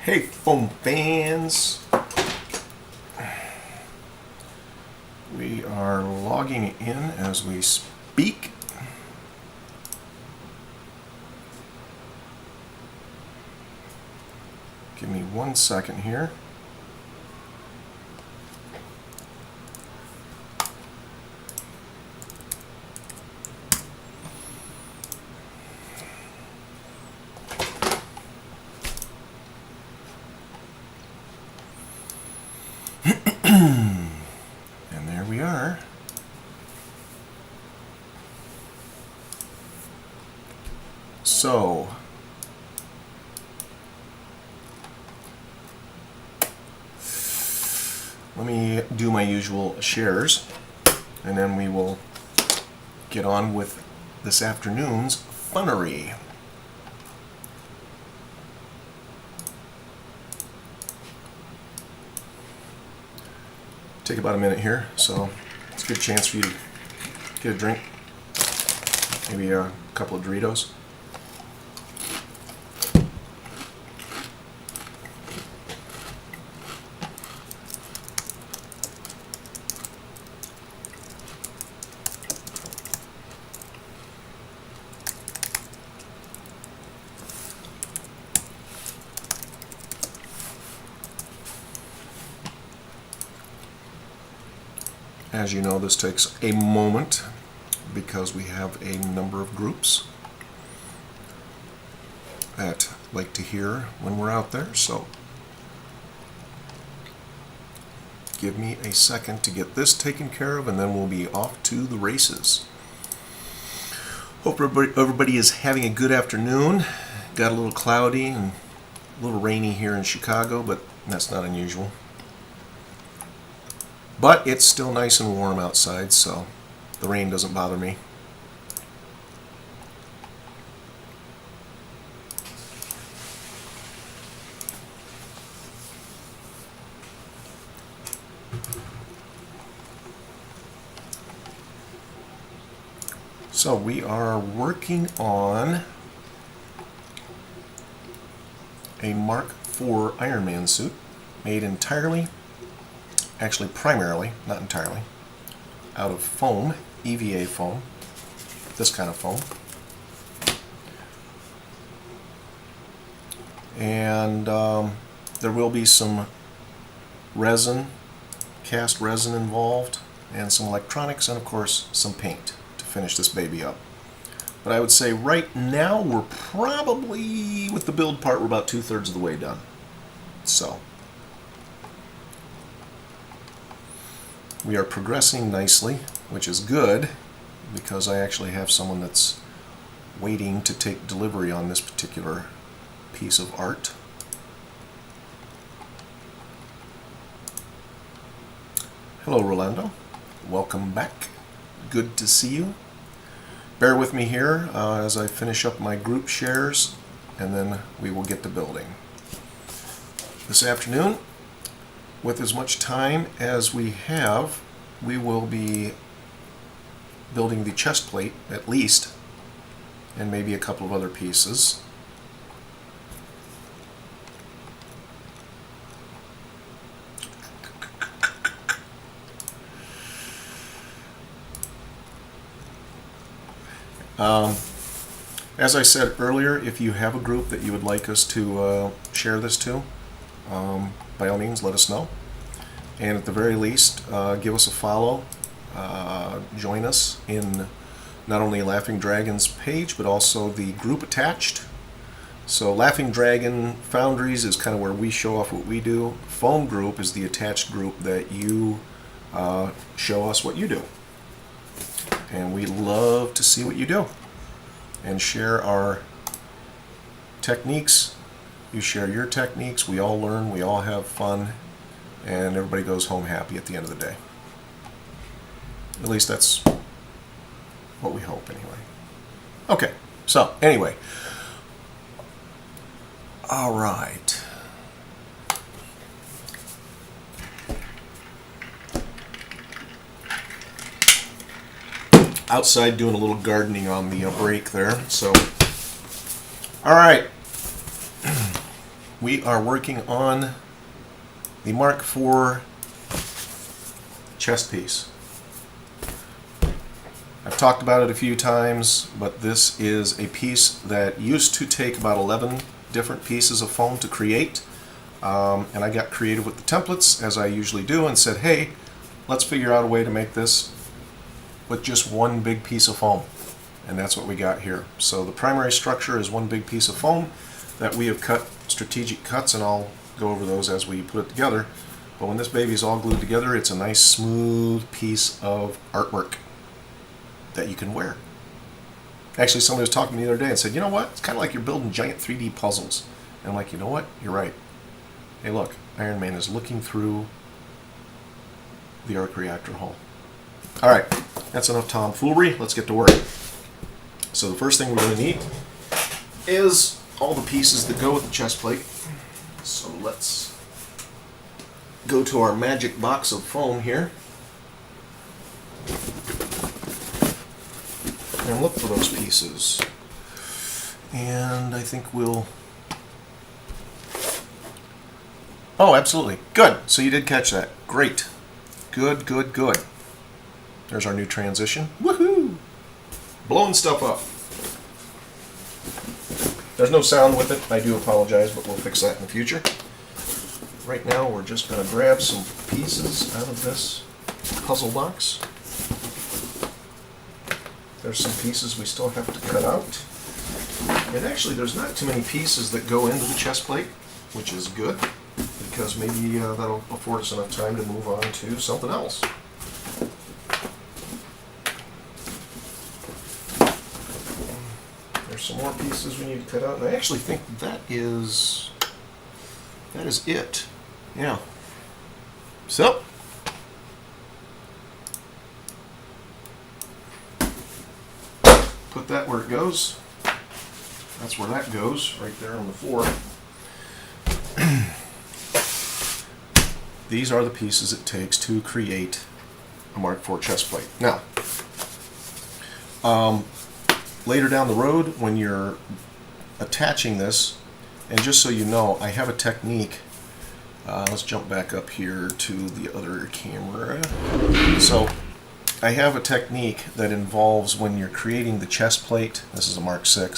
Hey, foam fans! We are logging in as we speak. Give me 1 second here. And there we are. So, let me do my usual shares, and then we will get on with this afternoon's funnery. Take about a minute here, so it's a good chance for you to get a drink, maybe a couple of Doritos. As you know, this takes a moment because we have a number of groups that like to hear when we're out there, so give me a second to get this taken care of and then we'll be off to the races. Hope everybody is having a good afternoon. Got a little cloudy and a little rainy here in Chicago, but that's not unusual. But it's still nice and warm outside, so the rain doesn't bother me. So we are working on a Mark IV Iron Man suit made entirely, actually primarily, not entirely, out of foam, EVA foam, this kind of foam. And there will be some resin, cast resin involved, and some electronics, and of course some paint to finish this baby up. But I would say right now we're probably, with the build part, we're about 2/3 of the way done. So we are progressing nicely, which is good because I actually have someone that's waiting to take delivery on this particular piece of art. Hello, Rolando. Welcome back. Good to see you. Bear with me here as I finish up my group shares, and then we will get to building. This afternoon, with as much time as we have, we will be building the chest plate at least, and maybe a couple of other pieces. As I said earlier, if you have a group that you would like us to share this to, by all means, let us know. And at the very least, give us a follow. Join us in not only Laughing Dragon's page, but also the group attached. So Laughing Dragon Foundries is kind of where we show off what we do. Foam Group is the attached group that you show us what you do. And we love to see what you do and share our techniques. You share your techniques, we all learn, we all have fun, and everybody goes home happy at the end of the day. At least that's what we hope anyway. Okay, so anyway. All right. Outside doing a little gardening on the break there, so. All right. we are working on the Mark IV chest piece. I've talked about it a few times, but this is a piece that used to take about 11 different pieces of foam to create. And I got creative with the templates, as I usually do, and said, hey, let's figure out a way to make this with just one big piece of foam. And that's what we got here. So the primary structure is one big piece of foam that we have cut strategic cuts, and I'll go over those as we put it together. But when this baby is all glued together, it's a nice smooth piece of artwork that you can wear. Actually, somebody was talking to me the other day and said, you know what, it's kind of like you're building giant 3D puzzles. And I'm like, you know what, you're right. Hey look, Iron Man is looking through the arc reactor hole. Alright, that's enough tomfoolery, let's get to work. So the first thing we're going to need is all the pieces that go with the chest plate. So let's go to our magic box of foam here and look for those pieces. And I think we'll... Oh, absolutely. Good. So you did catch that. Great. Good, good, good. There's our new transition. Woohoo! Blowing stuff up. There's no sound with it. I do apologize, but we'll fix that in the future. Right now, we're just going to grab some pieces out of this puzzle box. There's some pieces we still have to cut out. And actually, there's not too many pieces that go into the chest plate, which is good, because maybe that'll afford us enough time to move on to something else. There's some more pieces we need to cut out, and I actually think that is it. Yeah. So, put that where it goes. That's where that goes, right there on the floor. These are the pieces it takes to create a Mark IV chest plate. Now, later down the road, when you're attaching this, and just so you know, I have a technique. Let's jump back up here to the other camera. So, I have a technique that involves when you're creating the chest plate. This is a Mark VI.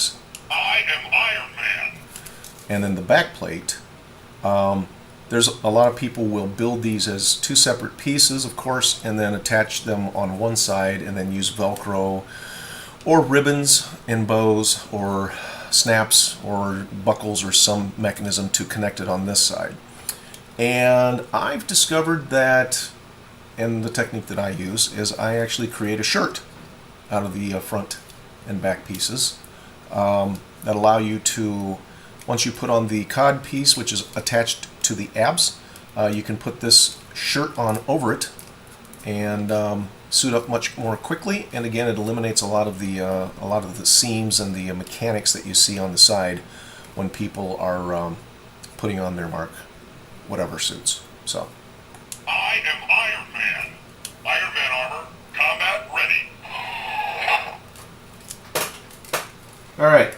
I am Iron Man. And then the back plate. There's a lot of people will build these as two separate pieces, of course, and then attach them on one side and then use Velcro or ribbons and bows or snaps or buckles or some mechanism to connect it on this side. And I've discovered that, and the technique that I use, is I actually create a shirt out of the front and back pieces that allow you to, once you put on the cod piece, which is attached to the abs, you can put this shirt on over it and suit up much more quickly. And again, it eliminates a lot of the seams and the mechanics that you see on the side when people are putting on their Mark whatever suits. So, I am Iron Man. Iron Man armor, combat ready. all right.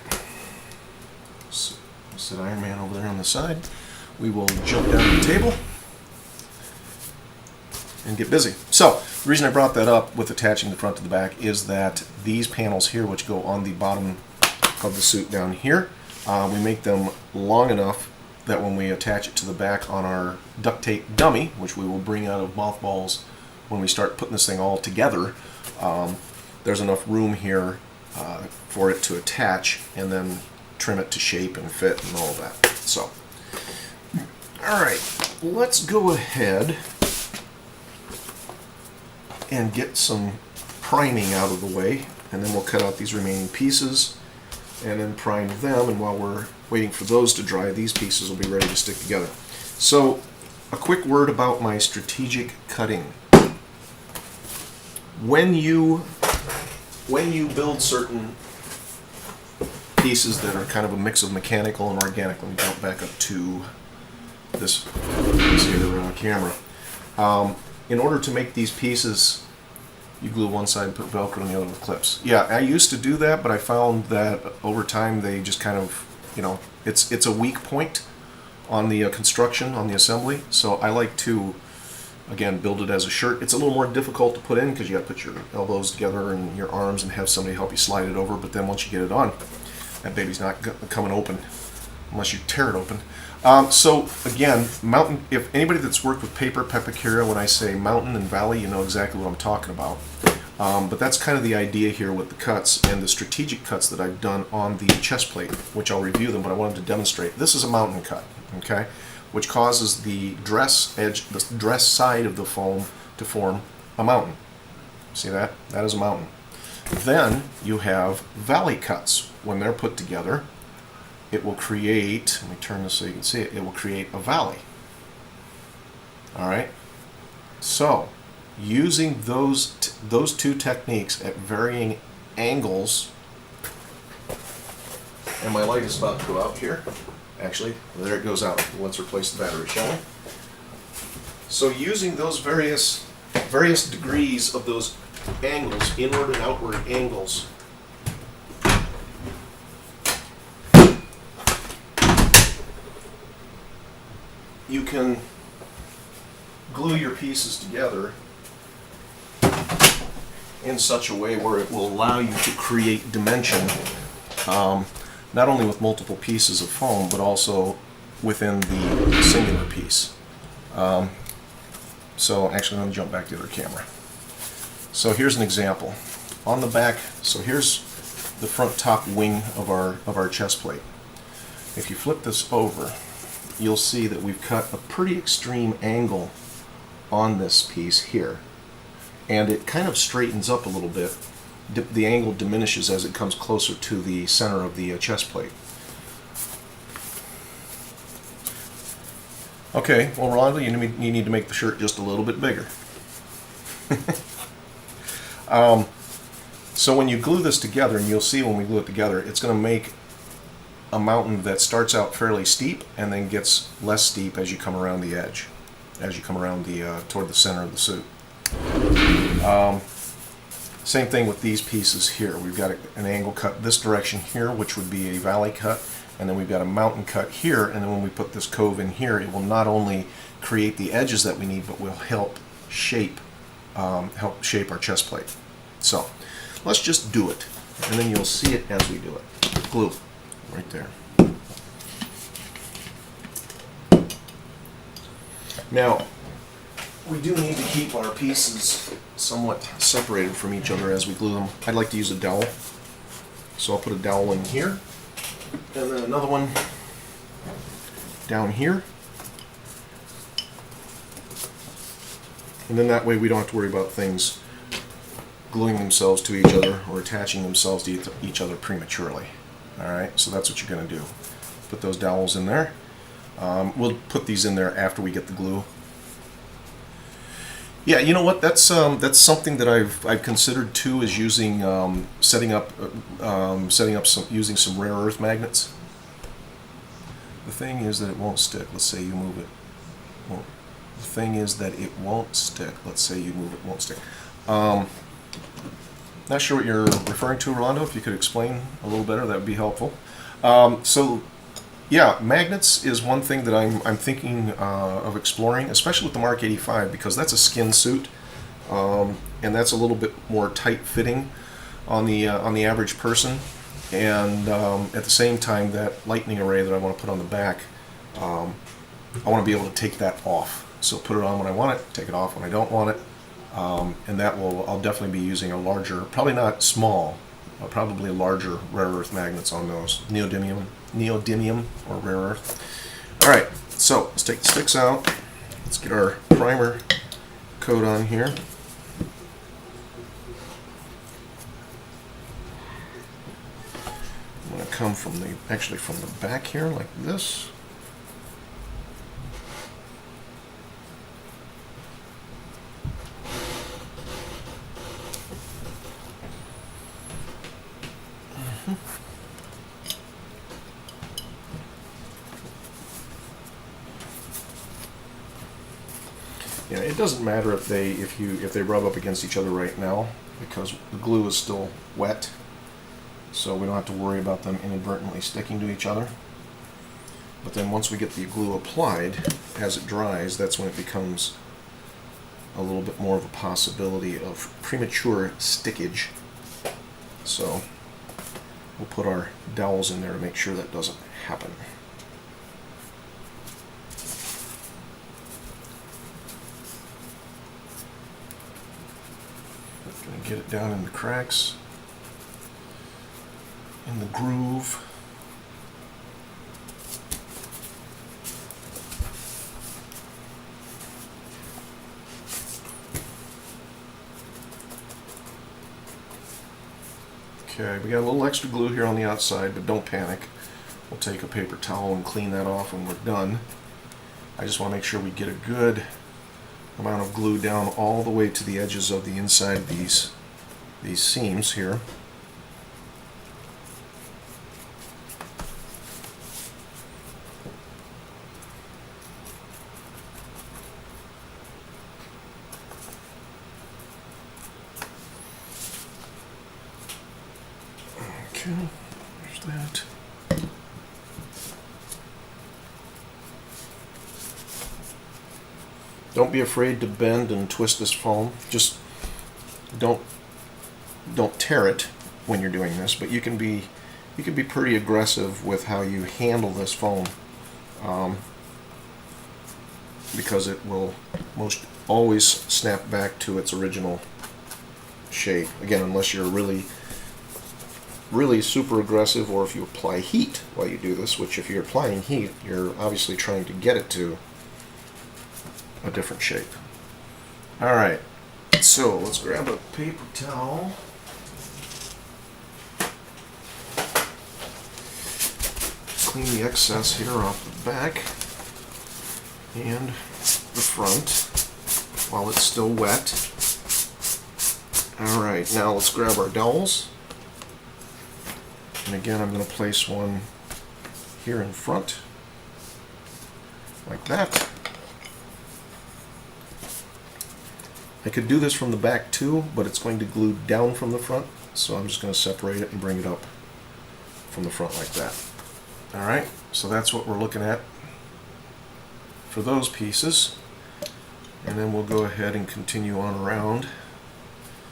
So, set Iron Man over there on the side. We will jump down the table and get busy. So, the reason I brought that up with attaching the front to the back is that these panels here, which go on the bottom of the suit down here, we make them long enough that when we attach it to the back on our duct tape dummy, which we will bring out of mothballs when we start putting this thing all together, there's enough room here for it to attach and then trim it to shape and fit and all of that. So, alright, let's go ahead and get some priming out of the way, and then we'll cut out these remaining pieces and then prime them, and while we're waiting for those to dry, these pieces will be ready to stick together. So, a quick word about my strategic cutting. When you build certain pieces that are kind of a mix of mechanical and organic, let me jump back up to this here camera. In order to make these pieces, you glue one side and put Velcro on the other with clips. Yeah, I used to do that, but I found that over time they just kind of, you know, it's a weak point on the construction, on the assembly. So I like to, again, build it as a shirt. It's a little more difficult to put in because you got to put your elbows together and your arms and have somebody help you slide it over. But then once you get it on, that baby's not coming open unless you tear it open. So again, mountain. If anybody that's worked with paper Pepakura, when I say mountain and valley, you know exactly what I'm talking about. But that's kind of the idea here with the cuts and the strategic cuts that I've done on the chest plate, which I'll review them, but I wanted to demonstrate. This is a mountain cut, okay, which causes the dress edge, the dress side of the foam to form a mountain. See that? That is a mountain. Then you have valley cuts. When they're put together, it will create, let me turn this so you can see it, it will create a valley. All right? So, using those two techniques at varying angles, and my light is about to go out here. Actually, there it goes out. Let's replace the battery, shall we? So using those various degrees of those angles, inward and outward angles, you can glue your pieces together in such a way where it will allow you to create dimension, not only with multiple pieces of foam, but also within the singular piece. So actually, let me jump back to the other camera. So here's an example. On the back, so here's the front top wing of our chest plate. If you flip this over, you'll see that we've cut a pretty extreme angle on this piece here. And it kind of straightens up a little bit. The angle diminishes as it comes closer to the center of the chest plate. Okay, well, Rolando, you need to make the shirt just a little bit bigger. So when you glue this together, and you'll see when we glue it together, it's going to make a mountain that starts out fairly steep and then gets less steep as you come around the edge, as you come around toward the center of the suit. Same thing with these pieces here. We've got an angle cut this direction here, which would be a valley cut, and then we've got a mountain cut here, and then when we put this cove in here, it will not only create the edges that we need, but will help shape our chest plate. So let's just do it, and then you'll see it as we do it. Glue right there. Now, we do need to keep our pieces somewhat separated from each other as we glue them. I'd like to use a dowel, so I'll put a dowel in here, and then another one down here, and then that way we don't have to worry about things gluing themselves to each other or attaching themselves to each other prematurely. Alright, so that's what you're going to do. Put those dowels in there. We'll put these in there after we get the glue. Yeah, you know what? That's something that I've considered too, is using using some rare earth magnets. The thing is that it won't stick. Let's say you move it. Well, the thing is that it won't stick. Let's say you move it, won't stick. Not sure what you're referring to, Rolando. If you could explain a little better, that would be helpful. So, yeah, magnets is one thing that I'm thinking of exploring, especially with the Mark 85, because that's a skin suit, and that's a little bit more tight fitting on the average person. And at the same time, that lightning array that I want to put on the back, I want to be able to take that off. So put it on when I want it, take it off when I don't want it. And that I'll definitely be using a larger, probably not small, probably larger rare earth magnets on those. Neodymium or rare earth. Alright, so let's take the sticks out. Let's get our primer coat on here. I'm going to come from the back here like this. Yeah, it doesn't matter if they rub up against each other right now, because the glue is still wet, so we don't have to worry about them inadvertently sticking to each other. But then once we get the glue applied, as it dries, that's when it becomes a little bit more of a possibility of premature stickage. So we'll put our dowels in there to make sure that doesn't happen. Gonna get it down in the cracks, in the groove. Okay, we got a little extra glue here on the outside, but don't panic. We'll take a paper towel and clean that off when we're done. I just want to make sure we get a good amount of glue down all the way to the edges of the inside of these seams here. Okay, there's that. Don't be afraid to bend and twist this foam. Just don't tear it when you're doing this, but you can be pretty aggressive with how you handle this foam, because it will most always snap back to its original shape. Again, unless you're really super aggressive, or if you apply heat while you do this, which if you're applying heat, you're obviously trying to get it to a different shape. Alright, so let's grab a paper towel. Clean the excess here off the back and the front while it's still wet. Alright, now let's grab our dowels. And again, I'm going to place one here in front, like that. I could do this from the back too, but it's going to glue down from the front, so I'm just going to separate it and bring it up from the front like that. Alright, so that's what we're looking at for those pieces. And then we'll go ahead and continue on around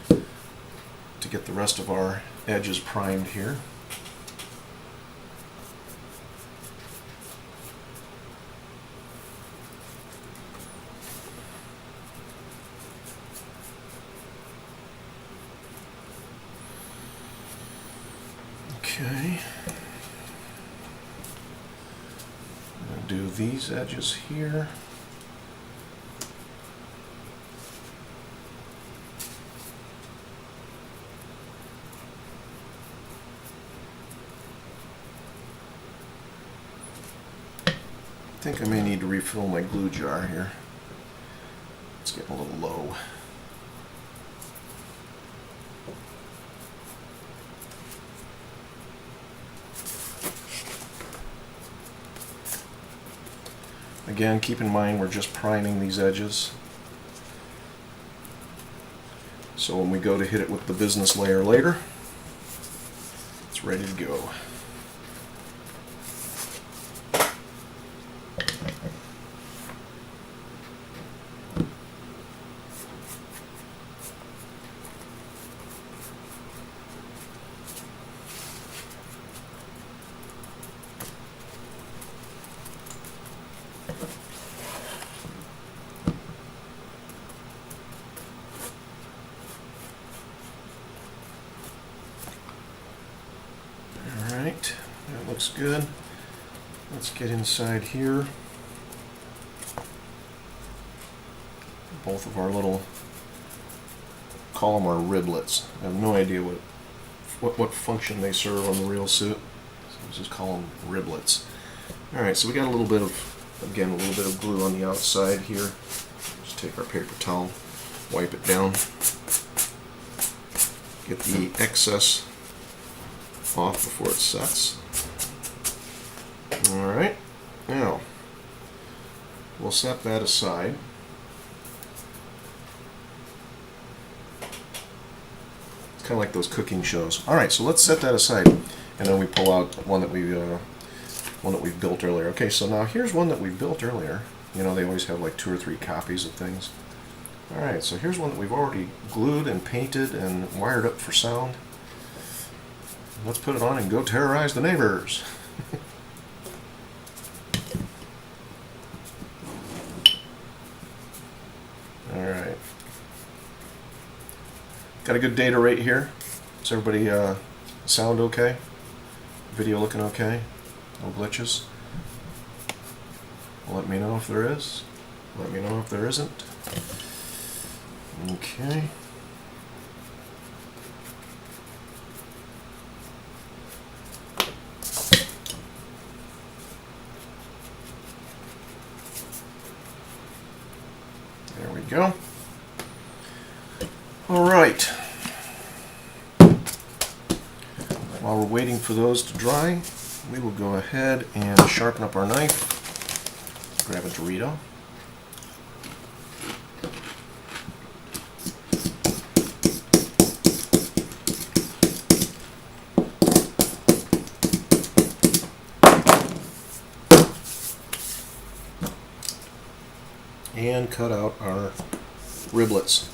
to get the rest of our edges primed here. Okay, I'm going to do these edges here. I think I may need to refill my glue jar here. It's getting a little low. Again, keep in mind we're just priming these edges, so when we go to hit it with the business layer later, it's ready to go. Alright, that looks good. Let's get inside here. Both of our little, call them our riblets. I have no idea what function they serve on the real suit, so let's just call them riblets. Alright, so we got a little bit of, again, a little bit of glue on the outside here. Just take our paper towel, wipe it down, get the excess off before it sets. Alright, now we'll set that aside. It's kind of like those cooking shows. Alright, so let's set that aside, and then we pull out one that we one that we've built earlier. Okay, so now here's one that we built earlier. You know, they always have like 2 or 3 copies of things. Alright, so here's one that we've already glued and painted and wired up for sound. Let's put it on and go terrorize the neighbors. Alright. Got a good data rate here. Is everybody sound okay? Video looking okay? No glitches? Let me know if there is. Let me know if there isn't. Okay. There we go. All right. While we're waiting for those to dry, we will go ahead and sharpen up our knife. Grab a Dorito. And cut out our riblets.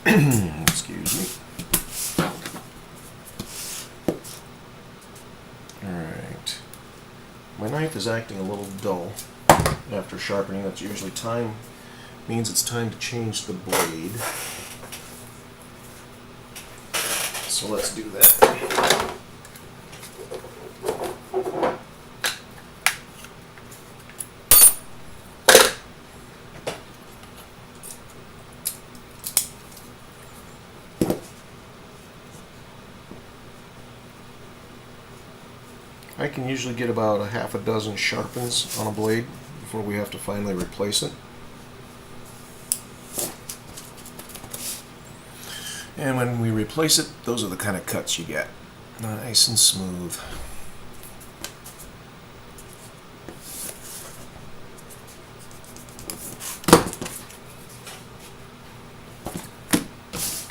Excuse me. Alright. My knife is acting a little dull after sharpening. That's usually means it's time to change the blade. So let's do that. I can usually get about a half a dozen sharpens on a blade before we have to finally replace it. And when we replace it, those are the kind of cuts you get. Nice and smooth.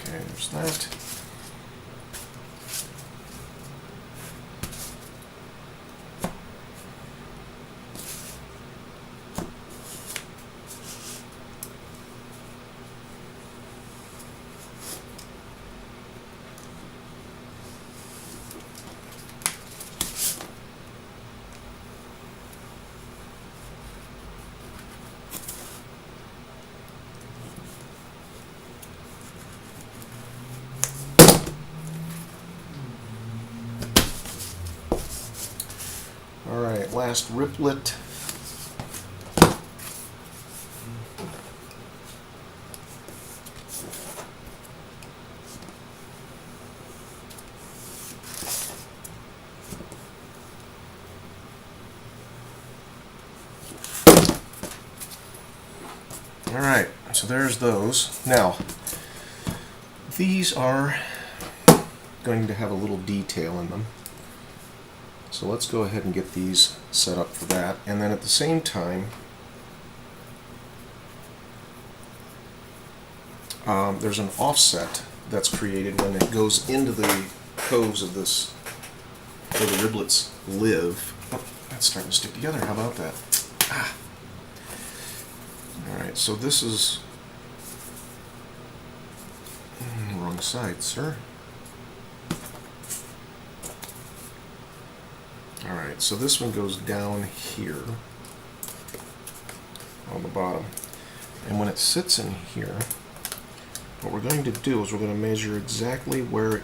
Okay, there's that. Alright, last riplet. Alright, so there's those. Now, these are going to have a little detail in them. So let's go ahead and get these set up for that. And then at the same time, there's an offset that's created when it goes into the coves of this, where the riblets live. Oh, that's starting to stick together. How about that? Ah. Alright, so this is wrong side, sir. Alright, so this one goes down here on the bottom. And when it sits in here, what we're going to do is we're going to measure exactly where it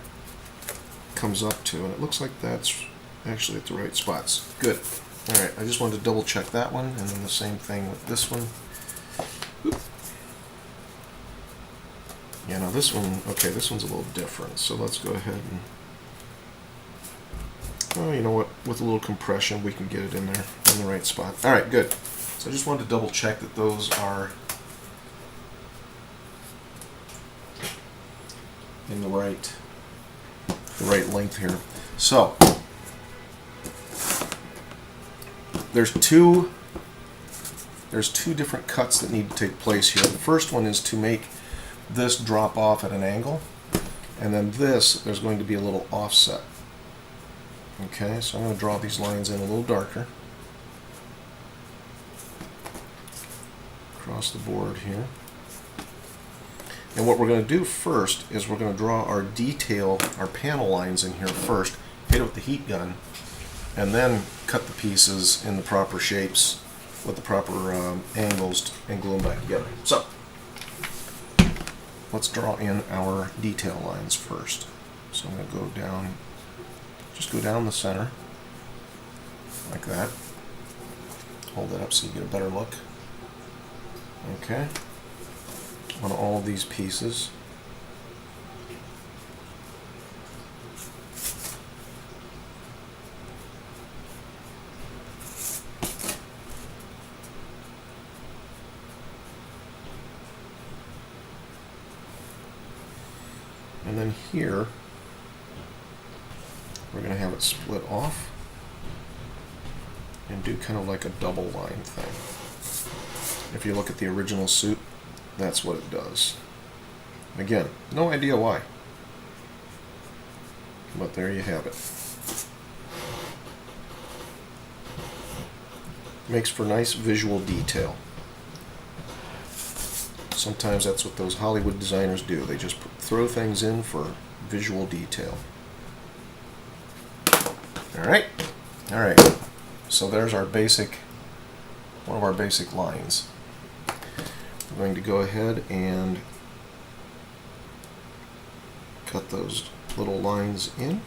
comes up to. And it looks like that's actually at the right spots. Good. Alright, I just wanted to double check that one, and then the same thing with this one. Oop. Yeah, now this one, okay, this one's a little different. So let's go ahead and, oh, you know what, with a little compression we can get it in there in the right spot. Alright, good. So I just wanted to double check that those are in the right length here. So there's two different cuts that need to take place here. The first one is to make this drop off at an angle, and then there's going to be a little offset. Okay, so I'm going to draw these lines in a little darker across the board here. And what we're going to do first is we're going to draw our detail, our panel lines in here first, hit it with the heat gun, and then cut the pieces in the proper shapes with the proper angles and glue them back together. So let's draw in our detail lines first. So I'm going to go down, just go down the center like that. Hold that up so you get a better look. Okay. On all of these pieces. And then here, we're going to have it split off and do kind of like a double line thing. If you look at the original suit, that's what it does. Again, no idea why, but there you have it. Makes for nice visual detail. Sometimes that's what those Hollywood designers do. They just throw things in for visual detail. All right. So there's our basic, one of our basic lines. I'm going to go ahead and cut those little lines in.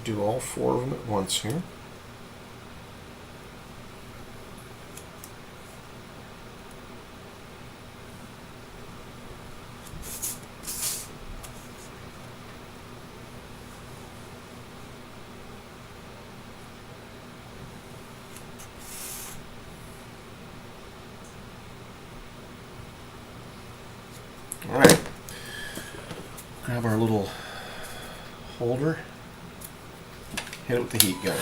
Do all four of them at once here. All right. Grab our little holder. Hit it with the heat gun.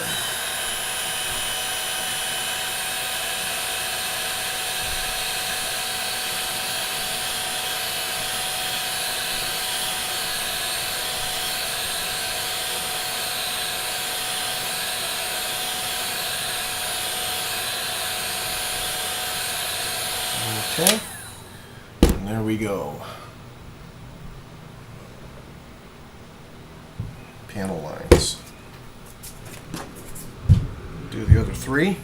Okay, and there we go. Panel lines. Do the other three.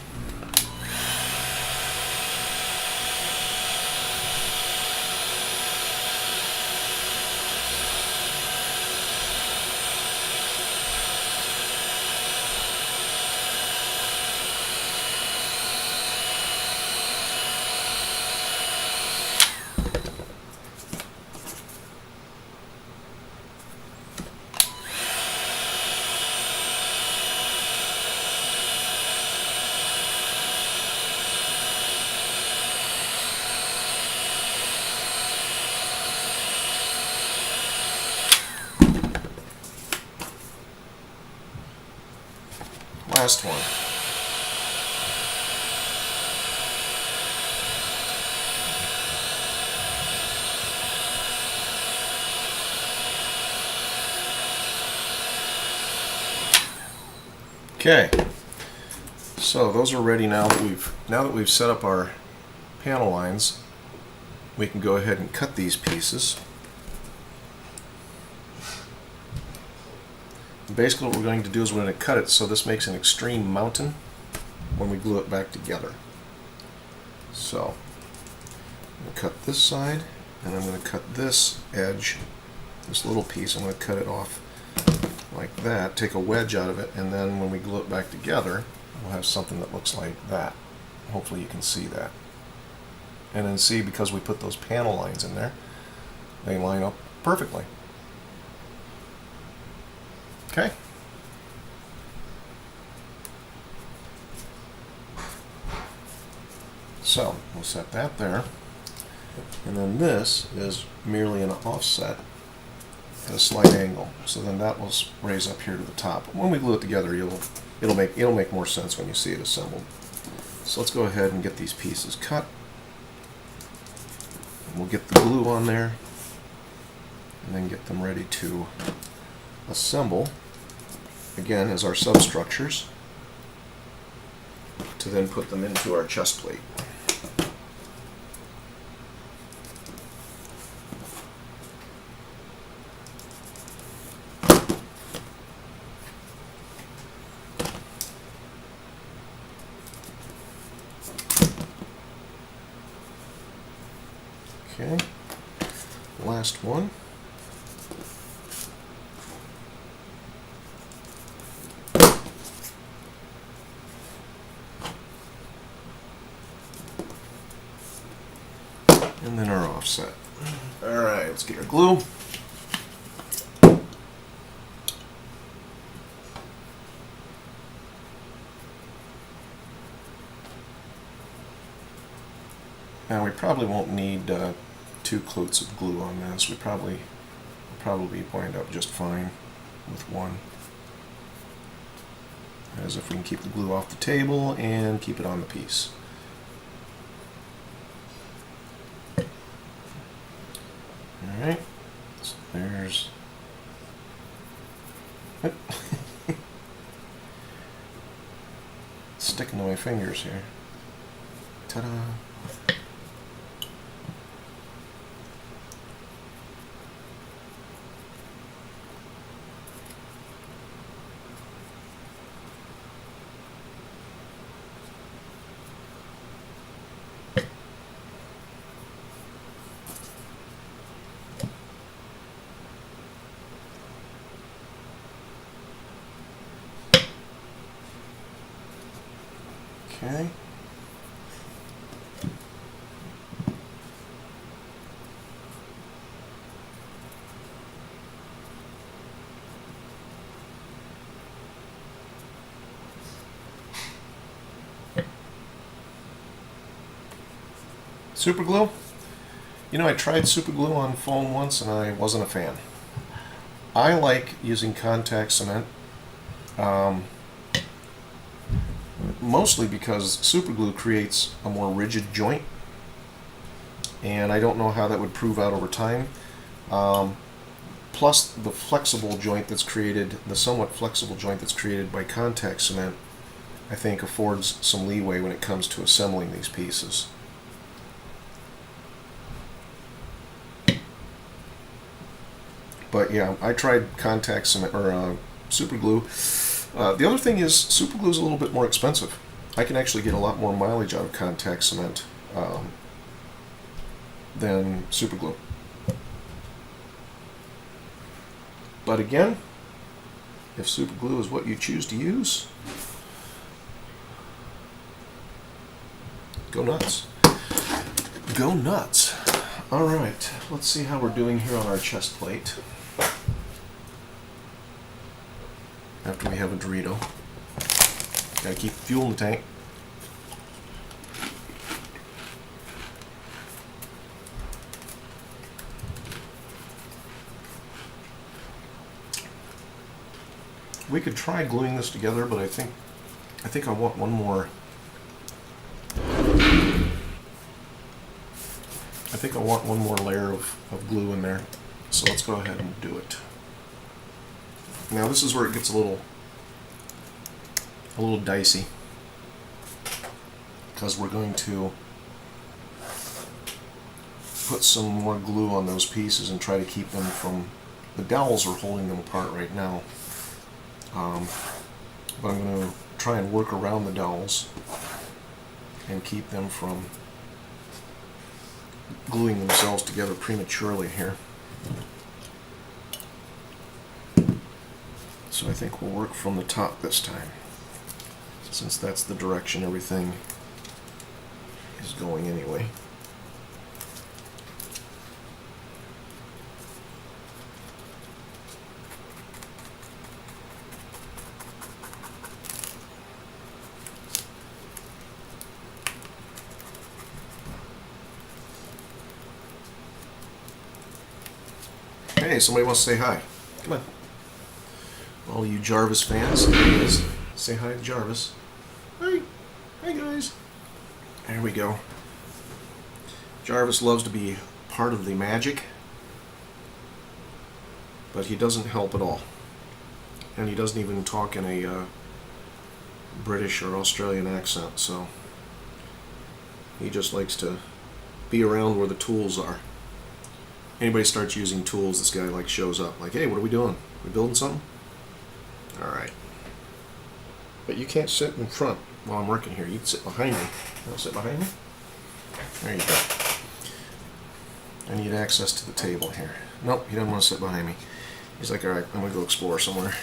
Last one. Okay, so those are ready now that we've set up our panel lines. We can go ahead and cut these pieces. Basically what we're going to do is we're going to cut it so this makes an extreme mountain when we glue it back together. So I'm going to cut this side, and I'm going to cut this edge, this little piece, I'm going to cut it off like that, take a wedge out of it, and then when we glue it back together, we'll have something that looks like that. Hopefully you can see that. And then see, because we put those panel lines in there, they line up perfectly. Okay. So we'll set that there, and then this is merely an offset at a slight angle. So then that will raise up here to the top. When we glue it together, it'll make more sense when you see it assembled. So let's go ahead and get these pieces cut. And we'll get the glue on there, and then get them ready to assemble again as our substructures, to then put them into our chest plate. Okay, last one. And then our offset. Alright, let's get our glue. Now we probably won't need 2 coats of glue on this. We'll probably wind up just fine with 1. As if we can keep the glue off the table and keep it on the piece. Alright, so there's sticking to my fingers here. Ta-da! Okay. Super glue? You know, I tried super glue on foam once and I wasn't a fan. I like using contact cement. Mostly because super glue creates a more rigid joint, and I don't know how that would prove out over time. Plus the flexible joint that's created, the somewhat flexible joint that's created by contact cement, I think affords some leeway when it comes to assembling these pieces. But yeah, I tried contact cement or super glue. The other thing is, super glue is a little bit more expensive. I can actually get a lot more mileage out of contact cement than super glue. But again, if super glue is what you choose to use, go nuts. Go nuts. All right, let's see how we're doing here on our chest plate. After we have a Dorito. Gotta keep fuel in the tank. We could try gluing this together, but I think I want one more. I think I want one more layer of glue in there. So let's go ahead and do it. Now this is where it gets a little dicey, because we're going to put some more glue on those pieces and try to keep them from, the dowels are holding them apart right now, but I'm going to try and work around the dowels and keep them from gluing themselves together prematurely here. So I think we'll work from the top this time, since that's the direction everything is going anyway. Hey, somebody wants to say hi. Come on. All you Jarvis fans, say hi to Jarvis. Hi. Hi, guys. There we go. Jarvis loves to be part of the magic, but he doesn't help at all. And he doesn't even talk in a British or Australian accent, so he just likes to be around where the tools are. Anybody starts using tools, this guy like shows up like, hey, what are we doing? We building something? Alright. But you can't sit in front while I'm working here. You can sit behind me. You want to sit behind me? There you go. I need access to the table here. Nope, he doesn't want to sit behind me. He's like, alright, I'm going to go explore somewhere.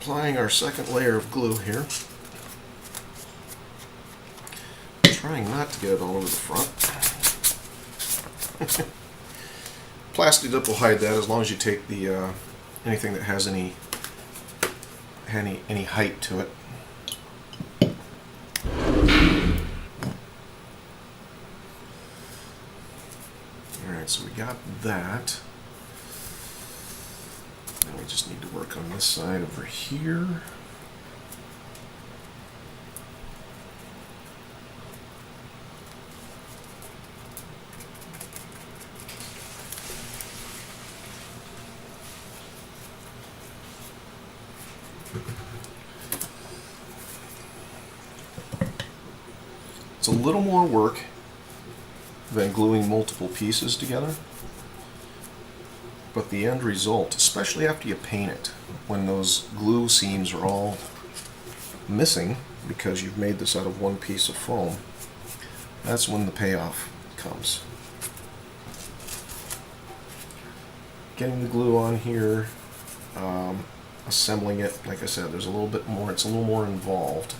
Applying our second layer of glue here. Trying not to get it all over the front. Plastic dip will hide that as long as you take the anything that has any height to it. Alright, so we got that. Now we just need to work on this side over here. It's a little more work than gluing multiple pieces together, but the end result, especially after you paint it, when those glue seams are all missing because you've made this out of one piece of foam, that's when the payoff comes. Getting the glue on here, assembling it, like I said, there's a little bit more, it's a little more involved.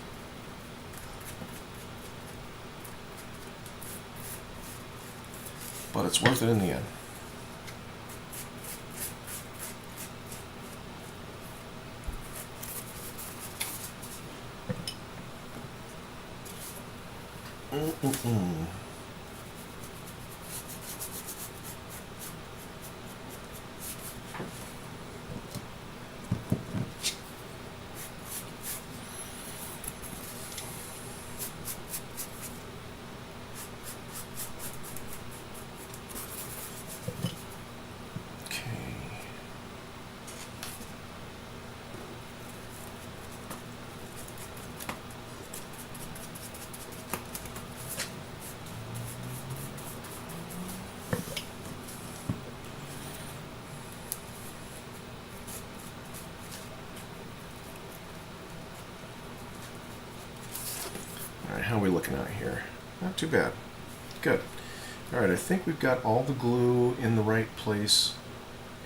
But it's worth it in the end. Alright, how are we looking out here? Not too bad. Good. Alright, I think we've got all the glue in the right place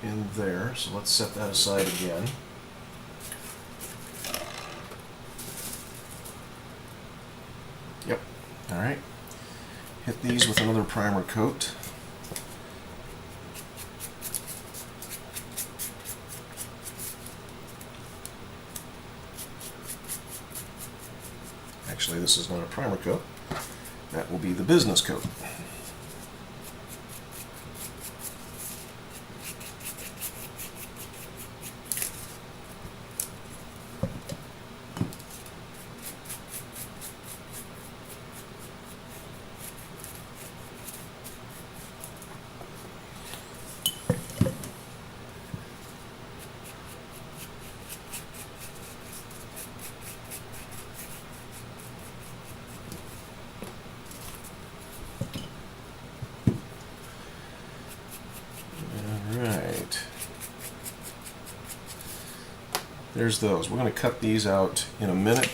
in there, so let's set that aside again. Yep. Alright. Hit these with another primer coat. Actually, this is not a primer coat. That will be the business coat. there's those. We're going to cut these out in a minute,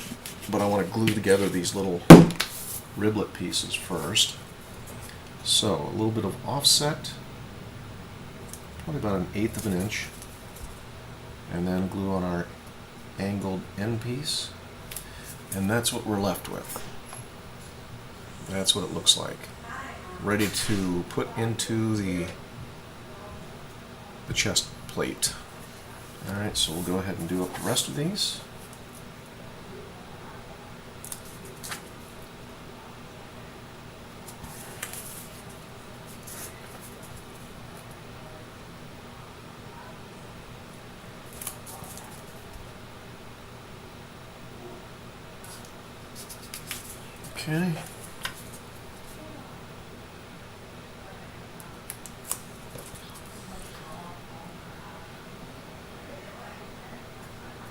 but I want to glue together these little riblet pieces first. So a little bit of offset, probably about 1/8 of an inch, and then glue on our angled end piece, and that's what we're left with. That's what it looks like. Ready to put into the chest plate. Alright, so we'll go ahead and do up the rest of these. Okay.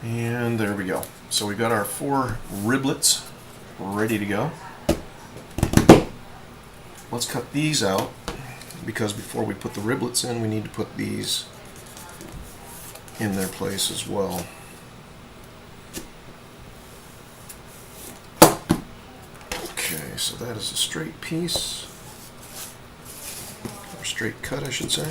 And there we go. So we've got our 4 riblets ready to go. Let's cut these out, because before we put the riblets in, we need to put these in their place as well. Okay, so that is a straight piece, or straight cut, I should say.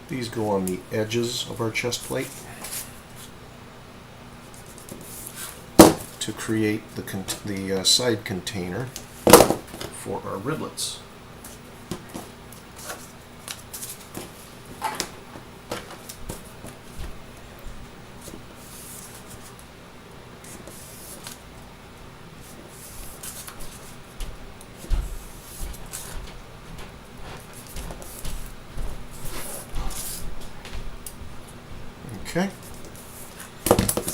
These go on the edges of our chest plate to create the side container for our riblets. Okay.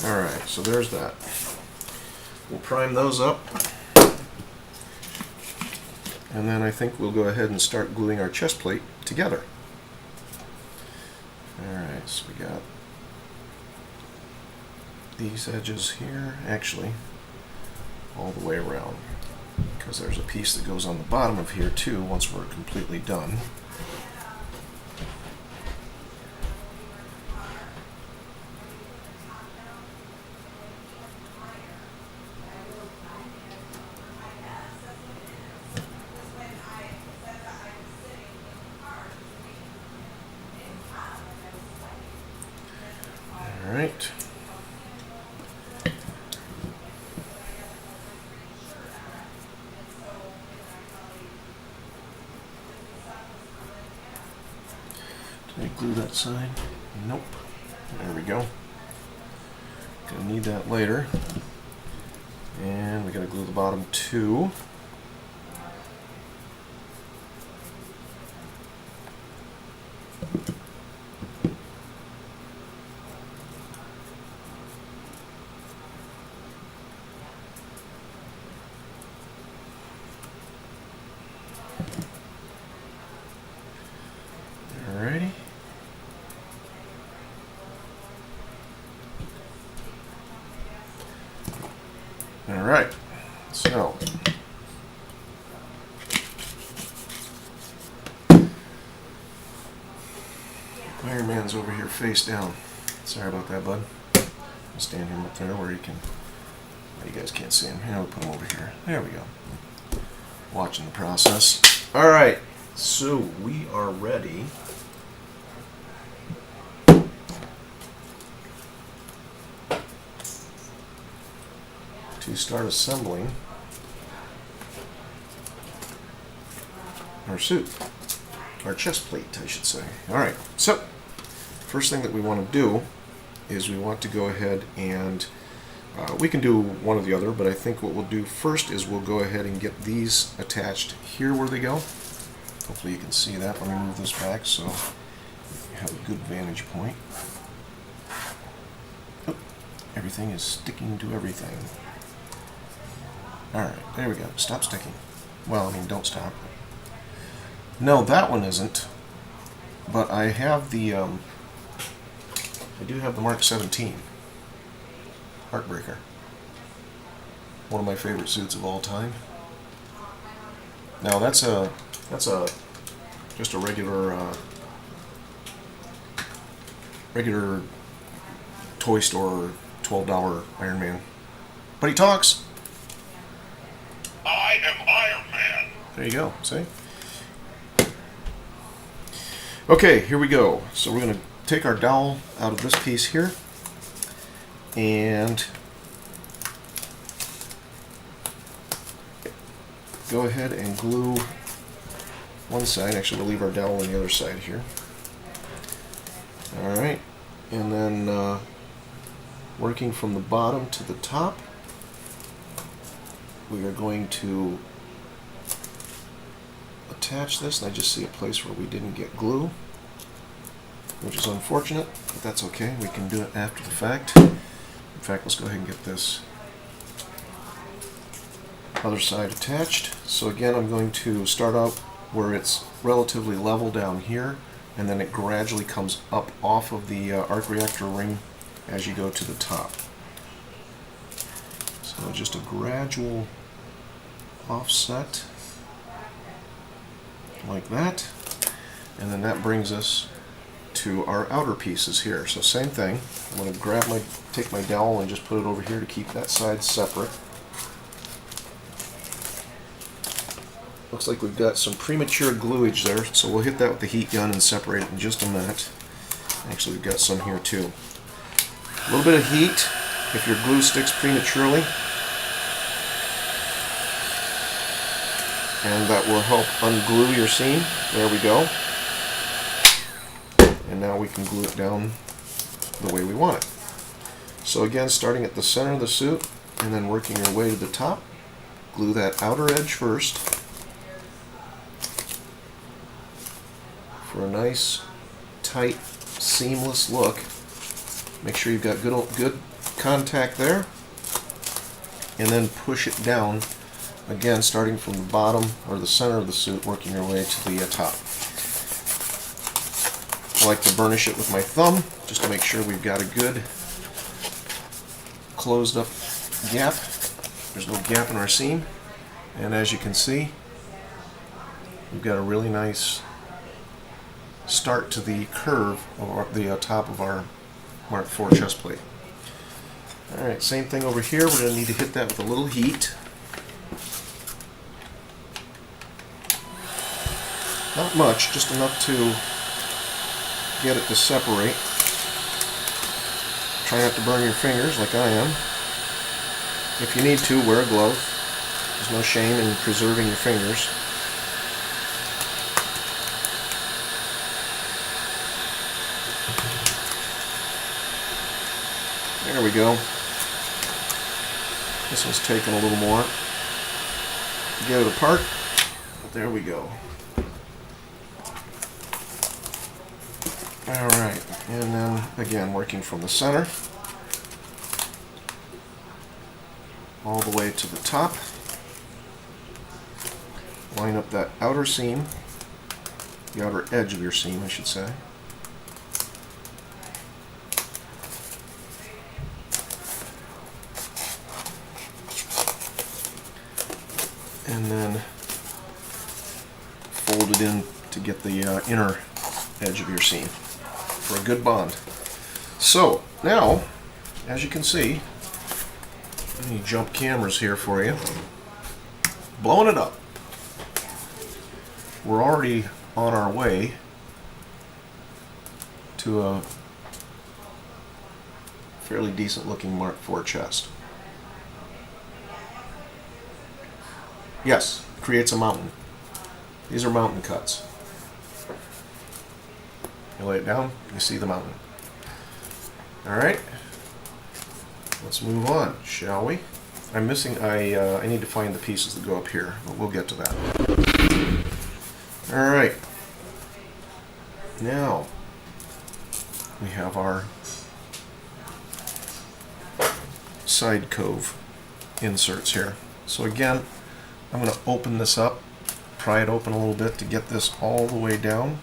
Alright, so there's that. We'll prime those up. And then I think we'll go ahead and start gluing our chest plate together. Alright, so we got these edges here, actually, all the way around, because there's a piece that goes on the bottom of here too once we're completely done. All right. Did I glue that side? Nope. There we go. Gonna need that later. And we gotta glue the bottom too. Alrighty. Alright, so Iron Man's over here face down. Sorry about that, bud. I'll stand him up there where he can. You guys can't see him. Here, we'll put him over here. There we go. Watching the process. Alright, so we are ready to start assembling our suit, our chest plate, I should say. Alright, so first thing that we want to do is we want to go ahead and we can do one or the other, but I think what we'll do first is we'll go ahead and get these attached here where they go. Hopefully you can see that. Let me move this back so you have a good vantage point. Oh, everything is sticking to everything. Alright, there we go. Stop sticking. Well, I mean, don't stop. No, that one isn't. But I have the, I do have the Mark 17. Heartbreaker. One of my favorite suits of all time. Now that's just a regular regular toy store $12 Iron Man. But he talks. I am Iron Man. There you go. See? Okay, here we go. So we're going to take our dowel out of this piece here and go ahead and glue one side. Actually, we'll leave our dowel on the other side here. Alright, and then working from the bottom to the top, we are going to attach this, and I just see a place where we didn't get glue, which is unfortunate, but that's okay. We can do it after the fact. In fact, let's go ahead and get this other side attached. So again, I'm going to start out where it's relatively level down here, and then it gradually comes up off of the arc reactor ring as you go to the top. So just a gradual offset like that, and then that brings us to our outer pieces here. So same thing, I'm going to take my dowel and just put it over here to keep that side separate. Looks like we've got some premature gluage there, so we'll hit that with the heat gun and separate it in just a minute. Actually, we've got some here too. A little bit of heat if your glue sticks prematurely, and that will help unglue your seam. There we go. And now we can glue it down the way we want it. So again, starting at the center of the suit and then working your way to the top, glue that outer edge first for a nice, tight, seamless look. Make sure you've got good contact there, and then push it down, again starting from the bottom or the center of the suit, working your way to the top. I like to burnish it with my thumb just to make sure we've got a good closed up gap. There's no gap in our seam, and as you can see, we've got a really nice start to the curve of the top of our Mark IV chest plate. Alright, same thing over here. We're going to need to hit that with a little heat. Not much, just enough to get it to separate. Try not to burn your fingers like I am. If you need to, wear a glove. There's no shame in preserving your fingers. There we go. This one's taking a little more to get it apart, but there we go. Alright, and then again working from the center all the way to the top. Line up that outer seam, the outer edge of your seam, I should say. And then fold it in to get the inner edge of your seam for a good bond. So now, as you can see, let me jump cameras here for you. Blowing it up. We're already on our way to a fairly decent looking Mark IV chest. Yes, creates a mountain. These are mountain cuts. You lay it down, you see the mountain. Alright, let's move on, shall we? I'm missing, I need to find the pieces that go up here, but we'll get to that. Alright, now we have our side cove inserts here. So again, I'm going to open this up, pry it open a little bit to get this all the way down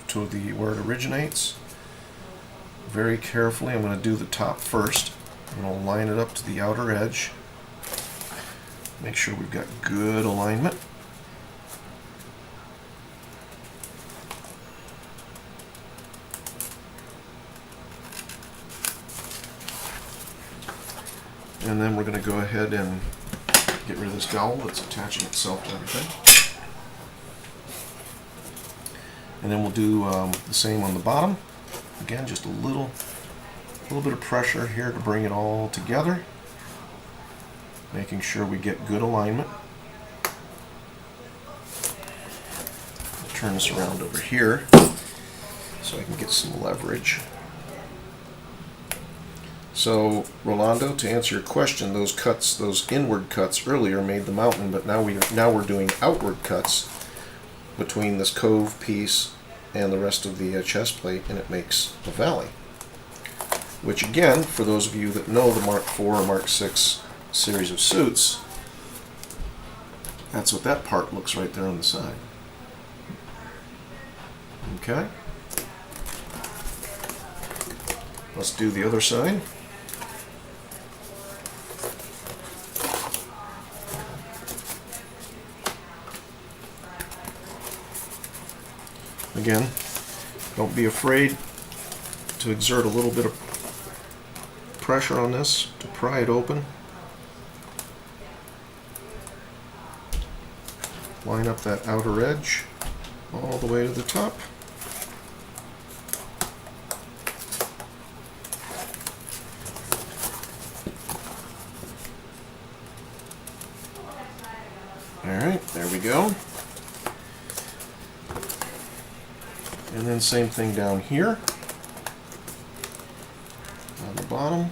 to the where it originates. Very carefully, I'm going to do the top first. I'm going to line it up to the outer edge. Make sure we've got good alignment. And then we're going to go ahead and get rid of this dowel that's attaching itself to everything. And then we'll do the same on the bottom. Again, just a little bit of pressure here to bring it all together, making sure we get good alignment. I'll turn this around over here so I can get some leverage. So, Rolando, to answer your question, those cuts, those inward cuts earlier made the mountain, but now we're doing outward cuts between this cove piece and the rest of the chest plate, and it makes a valley. Which again, for those of you that know the Mark IV or Mark VI series of suits, that's what that part looks right there on the side. Okay. Let's do the other side. Again, don't be afraid to exert a little bit of pressure on this to pry it open. Line up that outer edge all the way to the top. Alright, there we go. And then same thing down here on the bottom.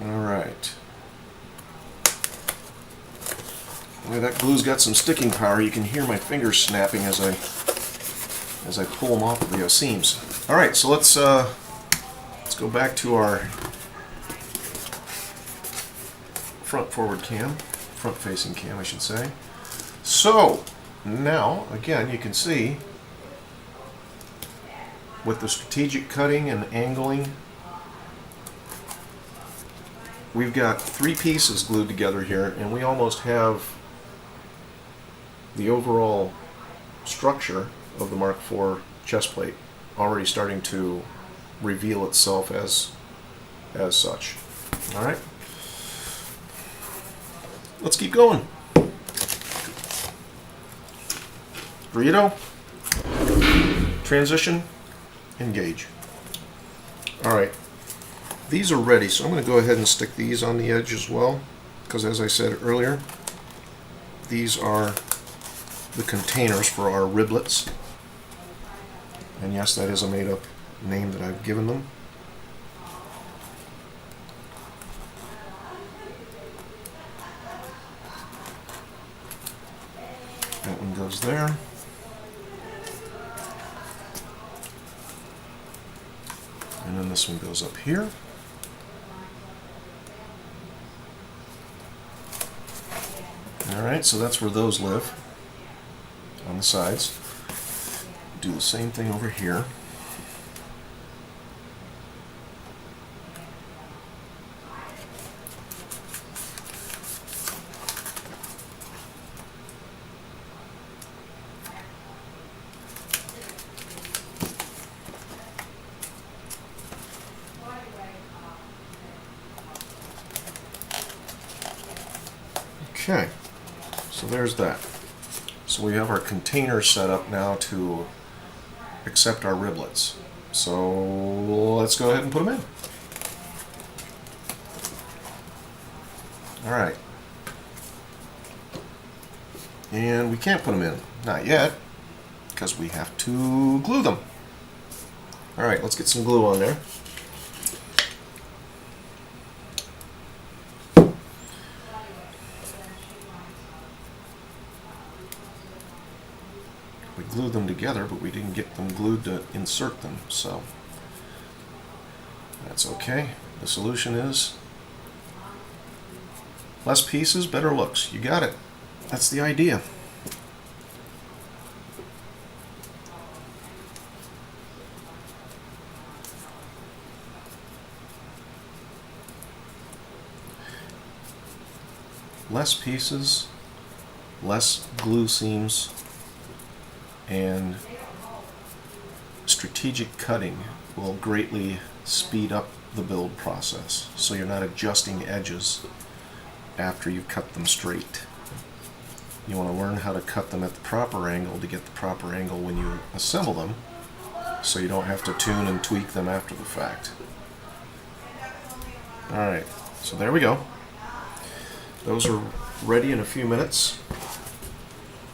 All right. Boy, that glue's got some sticking power. You can hear my fingers snapping as I pull them off of the seams. All right, so let's go back to our front-facing cam, I should say. So now, again, you can see with the strategic cutting and angling, we've got 3 pieces glued together here, and we almost have the overall structure of the Mark IV chest plate already starting to reveal itself as such. All right, let's keep going. Burrito, transition, engage. All right, these are ready, so I'm going to go ahead and stick these on the edge as well, because as I said earlier, these are the containers for our riblets. And yes, that is a made-up name that I've given them. That one goes there. And then this one goes up here. Alright, so that's where those live, on the sides. Do the same thing over here. Okay, so there's that. So we have our container set up now to accept our riblets. So let's go ahead and put them in. All right. And we can't put them in, not yet, because we have to glue them. All right, let's get some glue on there. We glued them together, but we didn't get them glued to insert them, so that's okay. The solution is less pieces, better looks. You got it. That's the idea. Less pieces, less glue seams, and strategic cutting will greatly speed up the build process, so you're not adjusting edges after you've cut them straight. You want to learn how to cut them at the proper angle to get the proper angle when you assemble them, so you don't have to tune and tweak them after the fact. Alright, so there we go. Those are ready in a few minutes.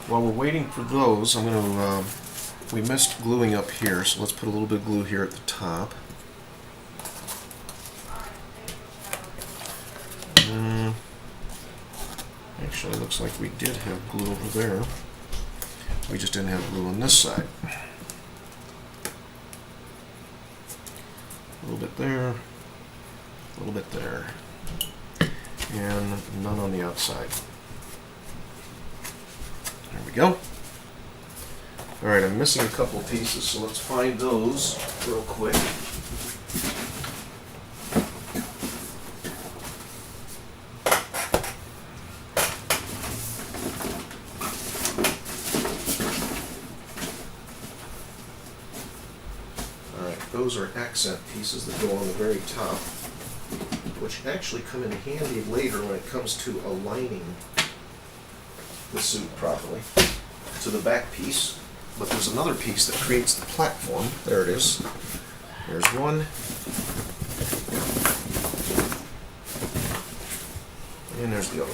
While we're waiting for those, I'm going to, we missed gluing up here, so let's put a little bit of glue here at the top. Actually, it looks like we did have glue over there. We just didn't have glue on this side. A little bit there, a little bit there, and none on the outside. There we go. Alright, I'm missing a couple pieces, so let's find those real quick. Those are accent pieces that go on the very top, which actually come in handy later when it comes to aligning the suit properly to the back piece. But there's another piece that creates the platform. There it is. There's one. And there's the other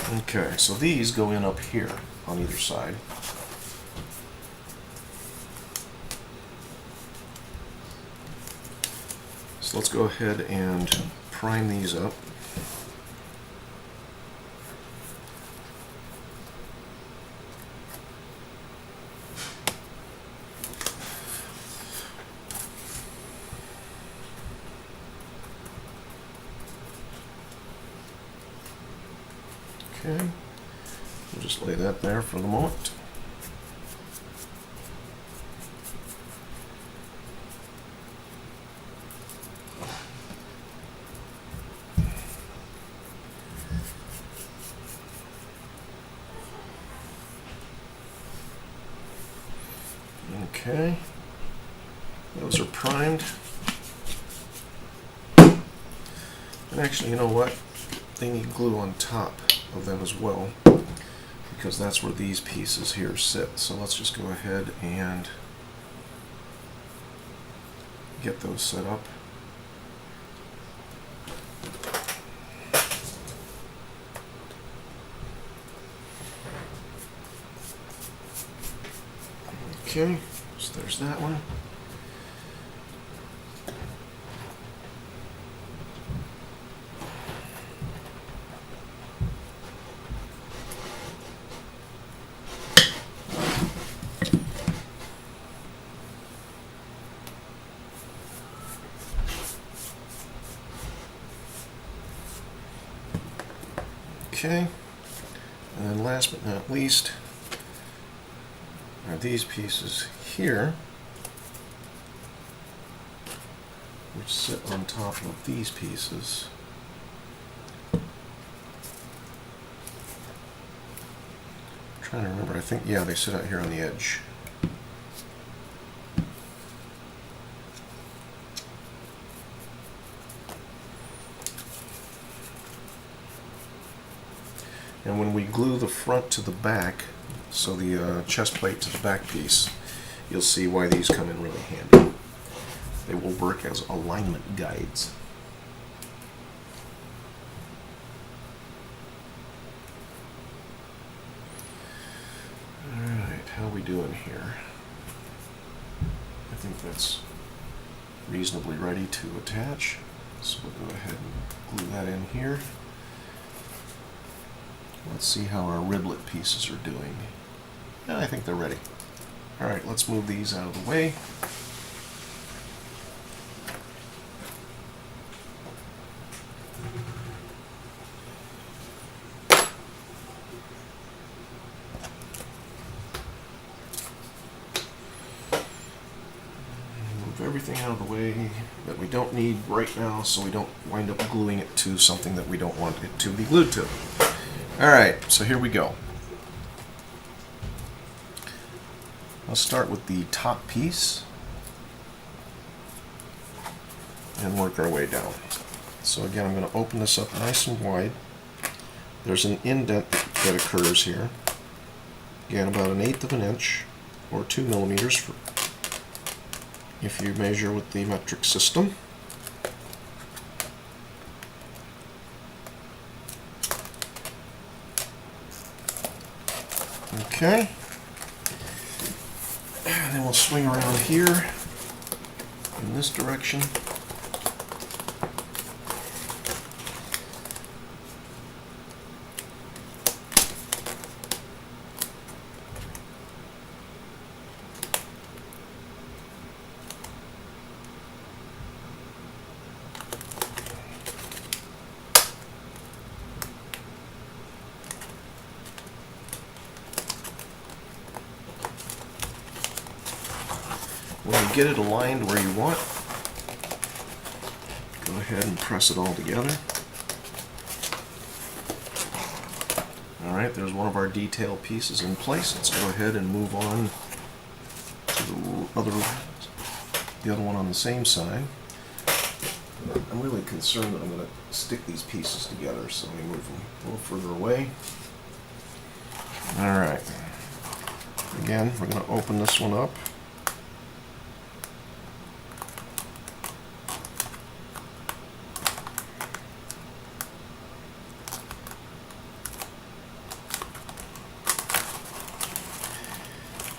one. Okay, so these go in up here on either side. So let's go ahead and prime these up. Okay, we'll just lay that there for the moment. Okay, those are primed. And actually, you know what? They need glue on top of them as well, because that's where these pieces here sit. So let's just go ahead and get those set up. Okay, so there's that one. Okay, and then last but not least are these pieces here, which sit on top of these pieces. I'm trying to remember, I think, yeah, they sit out here on the edge. And when we glue the front to the back, so the chest plate to the back piece, you'll see why these come in really handy. They will work as alignment guides. Alright, how are we doing here? I think that's reasonably ready to attach. So we'll go ahead and glue that in here. Let's see how our riblet pieces are doing. Yeah, I think they're ready. Alright, let's move these out of the way. Move everything out of the way that we don't need right now so we don't wind up gluing it to something that we don't want it to be glued to. Alright, so here we go. Let's start with the top piece and work our way down. So again, I'm going to open this up nice and wide. There's an indent that occurs here. Again, about 1/8 of an inch or 2 millimeters for if you measure with the metric system. Okay. And then we'll swing around here in this direction. When you get it aligned where you want, go ahead and press it all together. Alright, there's one of our detail pieces in place. Let's go ahead and move on to the other one on the same side. I'm really concerned that I'm going to stick these pieces together, so let me move them a little further away. Alright, again, we're going to open this one up.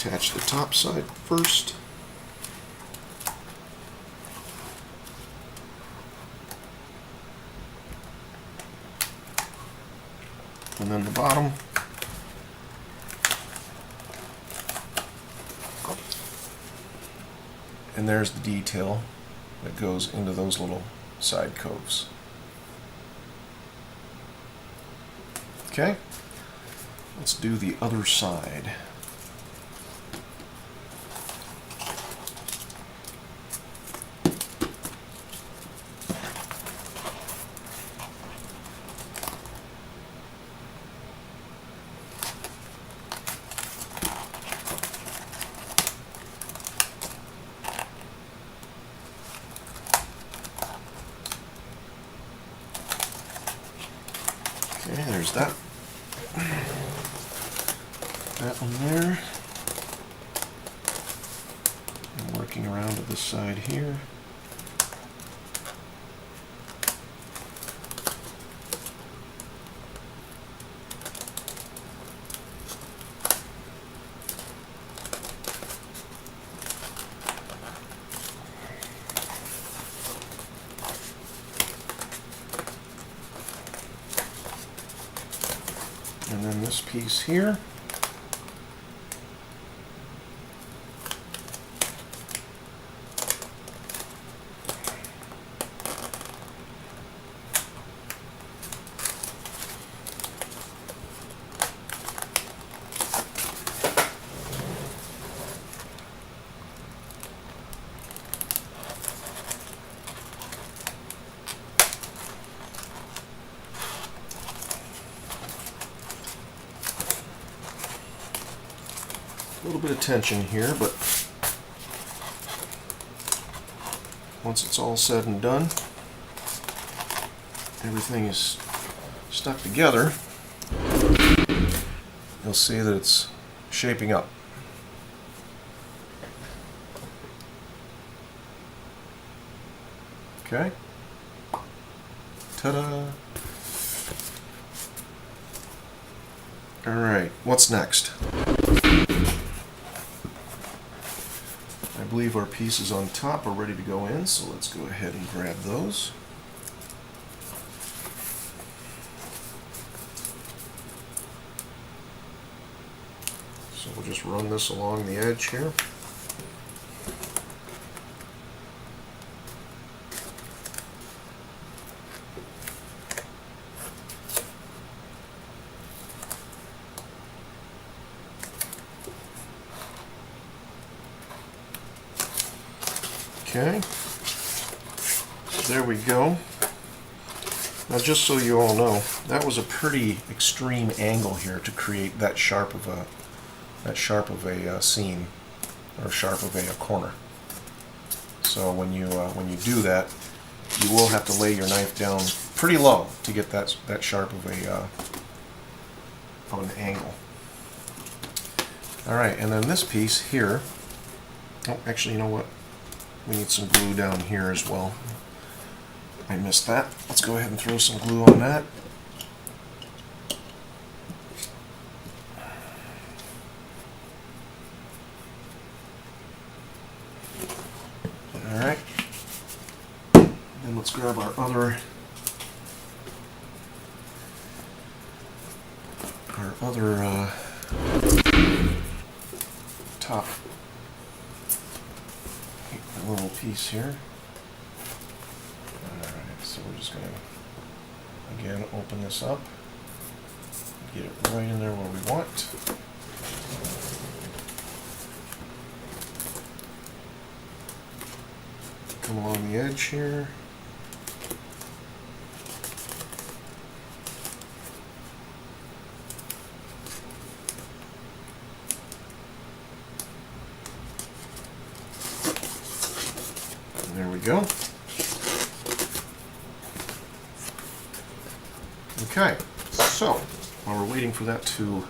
Attach the top side first. And then the bottom. And there's the detail that goes into those little side coves. Okay, let's do the other side. Okay, there's that. That one there. And working around to this side here. And then this piece here. A little bit of tension here, but once it's all said and done, everything is stuck together. you'll see that it's shaping up. Okay. Ta-da! Alright, what's next? I believe our pieces on top are ready to go in, so let's go ahead and grab those. So we'll just run this along the edge here. Okay, there we go. Now just so you all know, that was a pretty extreme angle here to create that sharp of a seam, or sharp of a corner. So when you do that, you will have to lay your knife down pretty low to get that sharp of an angle. All right, and then this piece here. Oh, actually, you know what? We need some glue down here as well. I missed that. Let's go ahead and throw some glue on that. Alright. Then let's grab our other top little piece here. Alright, so we're just going to again open this up, get it right in there where we want. Come along the edge here. There we go. Okay, so while we're waiting for that to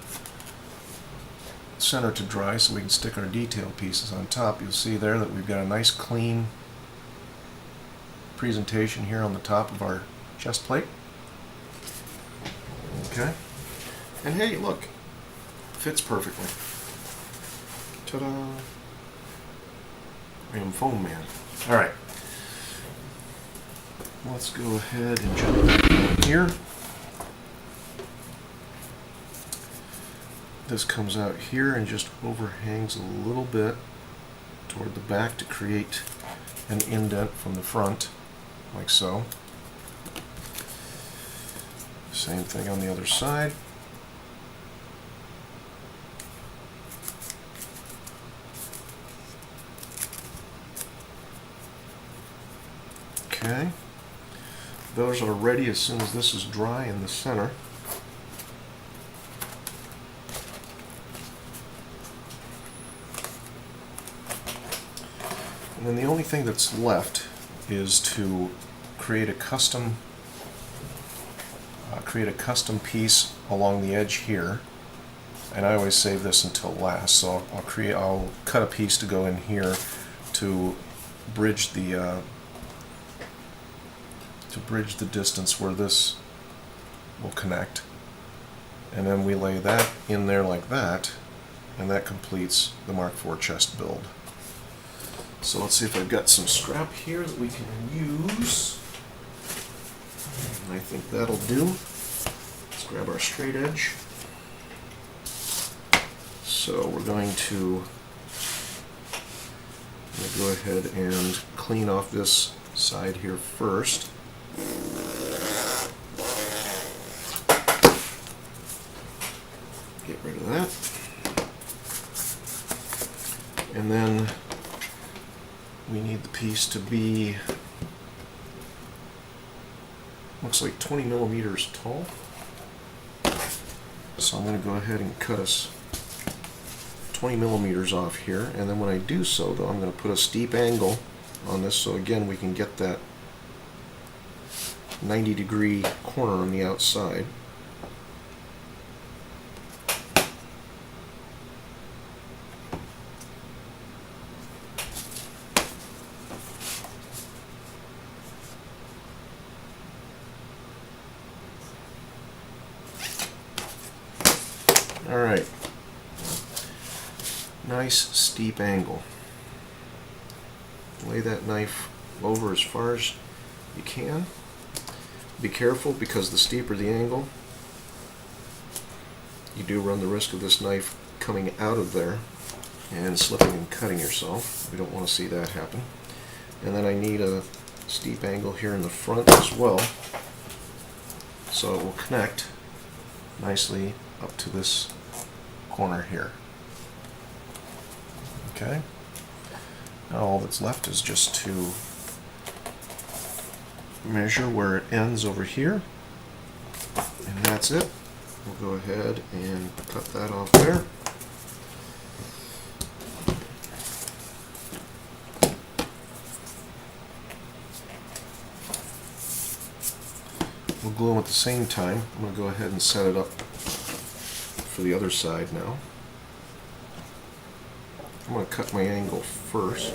center to dry so we can stick our detail pieces on top, you'll see there that we've got a nice clean presentation here on the top of our chest plate. Okay, and hey, look, fits perfectly. Ta-da! I am Foam Man. All right, let's go ahead and jump back down here. This comes out here and just overhangs a little bit toward the back to create an indent from the front, like so. Same thing on the other side. Okay, those are ready as soon as this is dry in the center. And then the only thing that's left is to create a custom piece along the edge here. And I always save this until last, so I'll cut a piece to go in here to bridge the distance where this will connect, and then we lay that in there like that, and that completes the Mark IV chest build. So let's see if I've got some scrap here that we can use. I think that'll do. Let's grab our straight edge. So we're going to go ahead and clean off this side here first. Get rid of that. And then we need the piece to be, looks like 20 millimeters tall. So I'm going to go ahead and cut us 20 millimeters off here, and then when I do so, though, I'm going to put a steep angle on this so again we can get that 90-degree corner on the outside. Alright. Nice steep angle. Lay that knife over as far as you can. Be careful, because the steeper the angle, you do run the risk of this knife coming out of there and slipping and cutting yourself. We don't want to see that happen. And then I need a steep angle here in the front as well, so it will connect nicely up to this corner here. Okay. Now all that's left is just to measure where it ends over here, and that's it. We'll go ahead and cut that off there. We'll glue them at the same time. I'm going to go ahead and set it up for the other side now. I'm going to cut my angle first,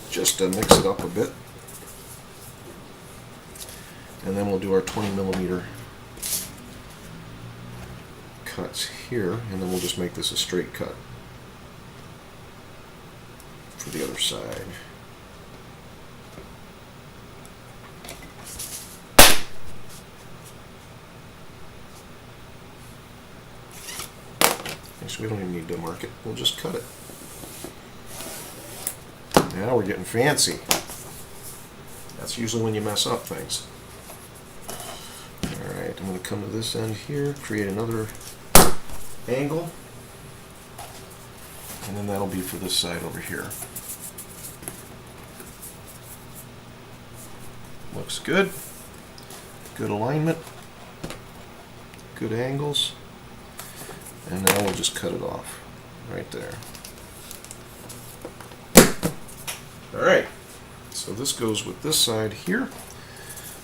just to mix it up a bit. And then we'll do our 20mm cuts here, and then we'll just make this a straight cut for the other side. So we don't even need to mark it, we'll just cut it. Now we're getting fancy. That's usually when you mess up things. Alright, I'm going to come to this end here, create another angle, and then that'll be for this side over here. Looks good. Good alignment. Good angles. And now we'll just cut it off right there. Alright, so this goes with this side here.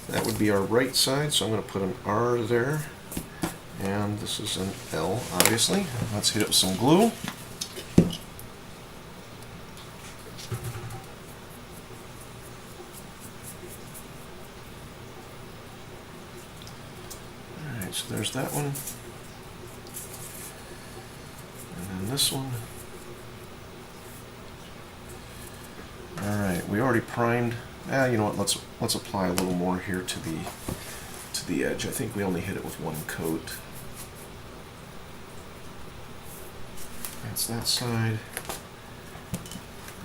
That would be our right side, so I'm going to put an R there. And this is an L, obviously. Let's hit it with some glue. Alright, so there's that one. And this one. Alright, we already primed. You know what, let's apply a little more here to the edge. I think we only hit it with one coat. That's that side.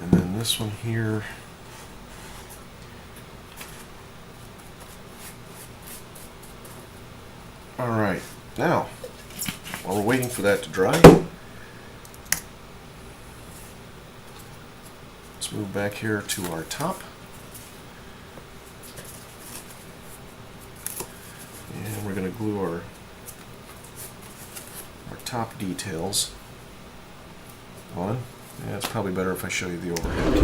And then this one here. Alright, now, while we're waiting for that to dry, let's move back here to our top. And we're going to glue our top details on. Yeah, it's probably better if I show you the overhead.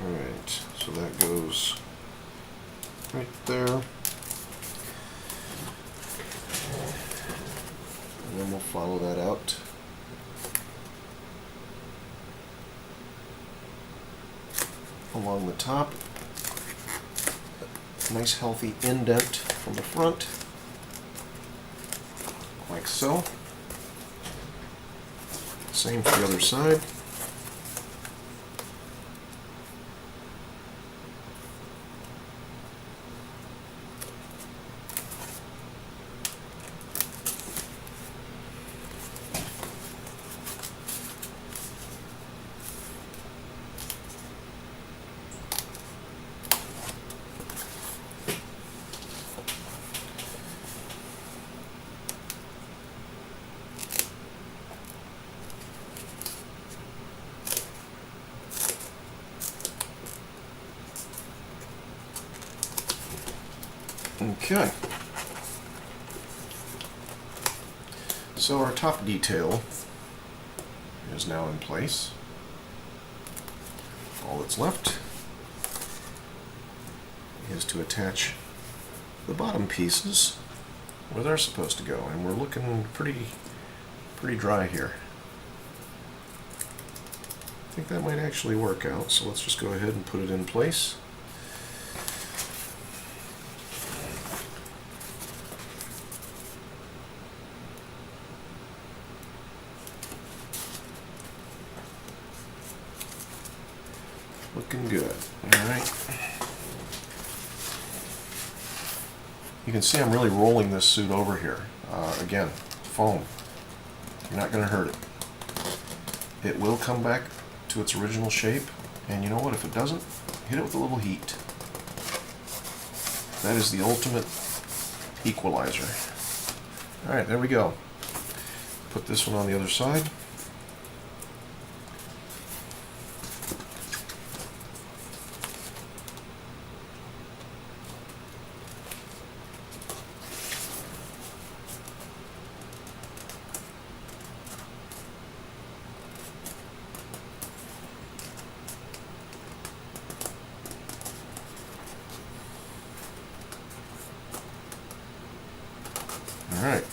Alright, so that goes right there. And then we'll follow that out. Along the top. Nice healthy indent from the front, like so. Same for the other side. Okay, so our top detail is now in place. All that's left is to attach the bottom pieces where they're supposed to go, and we're looking pretty dry here. think that might actually work out, so let's just go ahead and put it in place. Looking good. Alright. You can see I'm really rolling this suit over here. Again, foam. You're not going to hurt it. It will come back to its original shape, and you know what? If it doesn't, hit it with a little heat. That is the ultimate equalizer. Alright, there we go. Put this one on the other side. All right.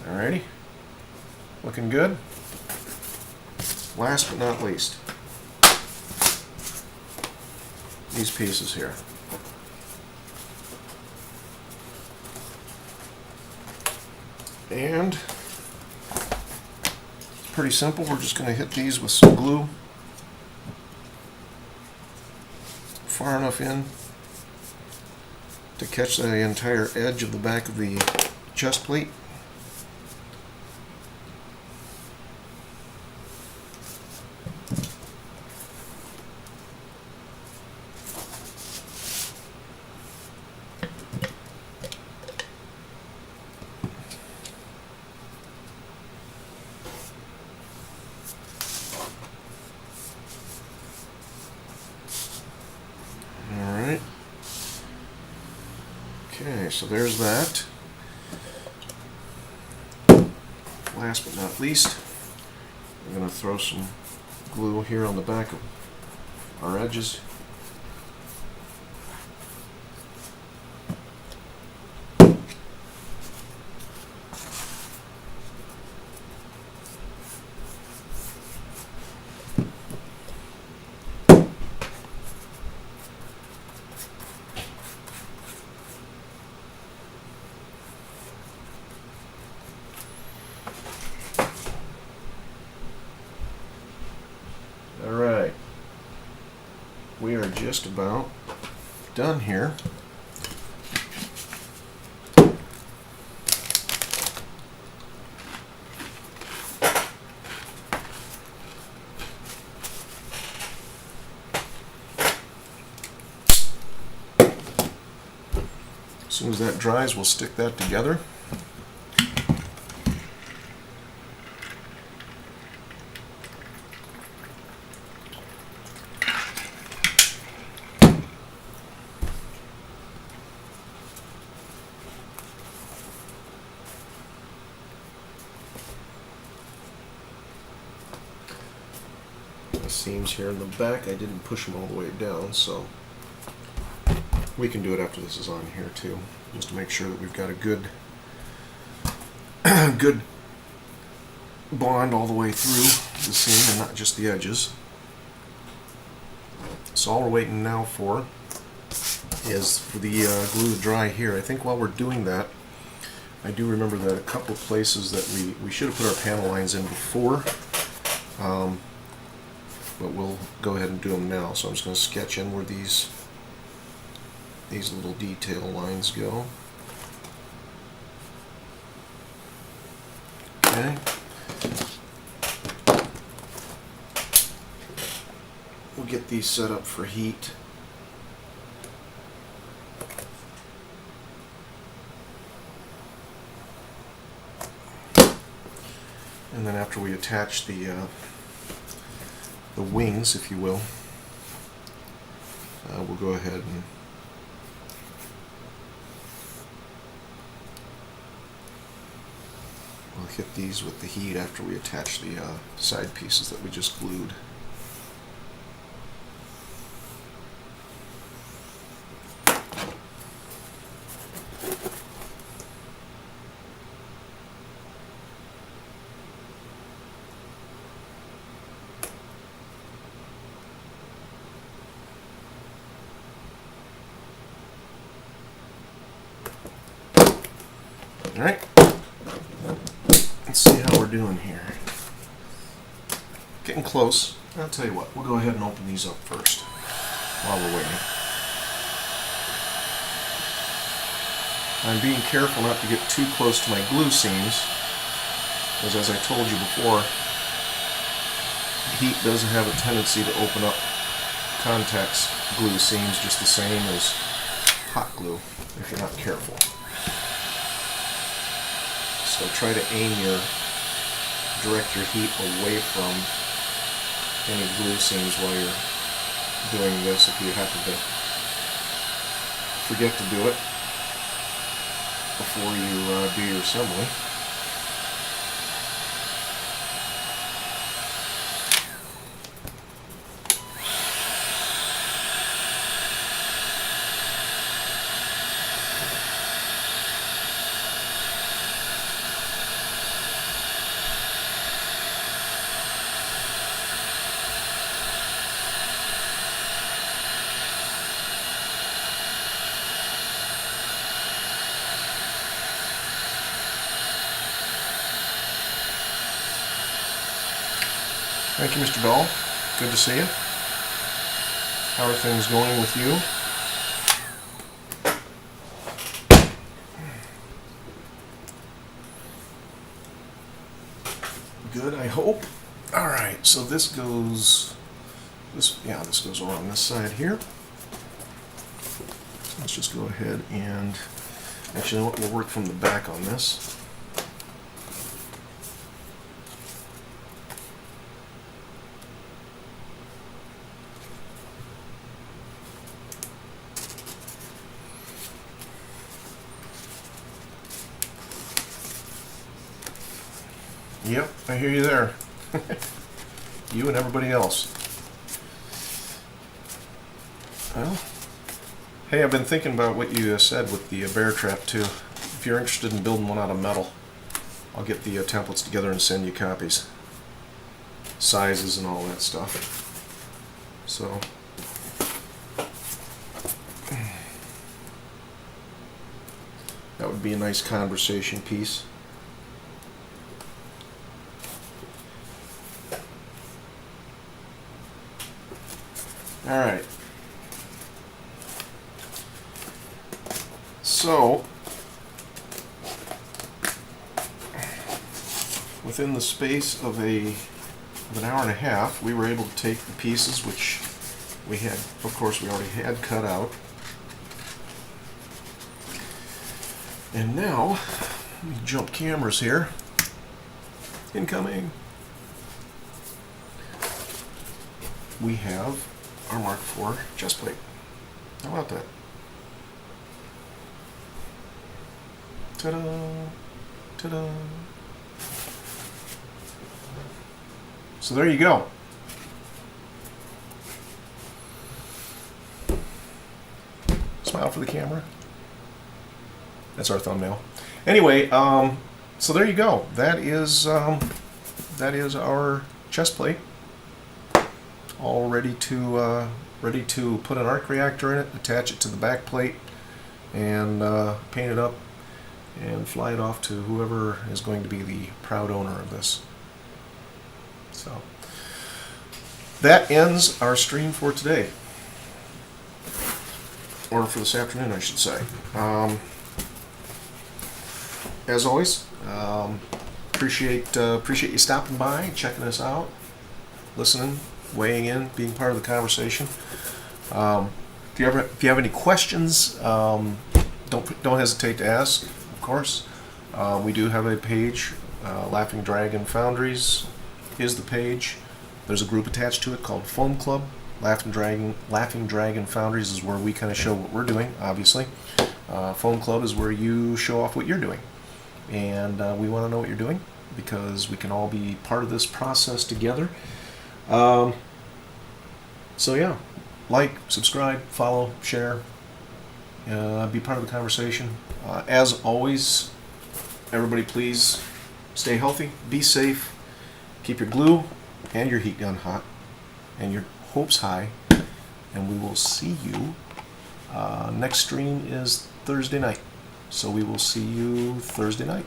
Alrighty. Looking good. Last but not least, these pieces here. And pretty simple. We're just going to hit these with some glue far enough in to catch the entire edge of the back of the chest plate. Okay, so there's that. Last but not least, I'm going to throw some glue here on the back of our edges. Alright, we are just about done here. As soon as that dries, we'll stick that together. Seams here in the back, I didn't push them all the way down, so we can do it after this is on here too, just to make sure that we've got a good good bond all the way through the seam and not just the edges. So all we're waiting now for is for the glue to dry here. I think while we're doing that, I do remember that a couple of places that we should have put our panel lines in before, but we'll go ahead and do them now. So I'm just going to sketch in where these little detail lines go. Okay. We'll get these set up for heat. And then after we attach the wings, if you will, we'll go ahead and we'll hit these with the heat after we attach the side pieces that we just glued. Alright. Let's see how we're doing here. Getting close. I'll tell you what, we'll go ahead and open these up first while we're waiting. I'm being careful not to get too close to my glue seams, because as I told you before, heat does have a tendency to open up contact glue seams just the same as hot glue if you're not careful. So try to direct your heat away from any glue seams while you're doing this if you happen to forget to do it before you do your assembly. Thank you, Mr. Dahl. Good to see you. How are things going with you? Good, I hope. All right, so this goes around this side here. So let's just go ahead and actually, we'll work from the back on this. Yep, I hear you there. You and everybody else. Well, hey, I've been thinking about what you said with the bear trap too. If you're interested in building one out of metal, I'll get the templates together and send you copies. Sizes and all that stuff. So, that would be a nice conversation piece. All right. So, within the space of an hour and a half, we were able to take the pieces which we had, of course, we already had cut out. And now, let me jump cameras here. Incoming. We have our Mark IV chest plate. How about that? Ta-da! Ta-da! So there you go. Smile for the camera. That's our thumbnail. Anyway, so there you go. That is our chest plate. All ready to put an arc reactor in it, attach it to the back plate, and paint it up and fly it off to whoever is going to be the proud owner of this. So that ends our stream for today, or for this afternoon, I should say. As always, appreciate you stopping by, checking us out, listening, weighing in, being part of the conversation. If you have any questions, don't hesitate to ask. Of course, we do have a page. Laughing Dragon Foundries is the page. There's a group attached to it called Foam Club. Laughing Dragon Foundries is where we kind of show what we're doing. Obviously, Foam Club is where you show off what you're doing, and we want to know what you're doing because we can all be part of this process together. So yeah, like, subscribe, follow, share, be part of the conversation. As always, everybody please stay healthy, be safe, keep your glue and your heat gun hot, and your hopes high, and we will see you. Next stream is Thursday night. So we will see you Thursday night.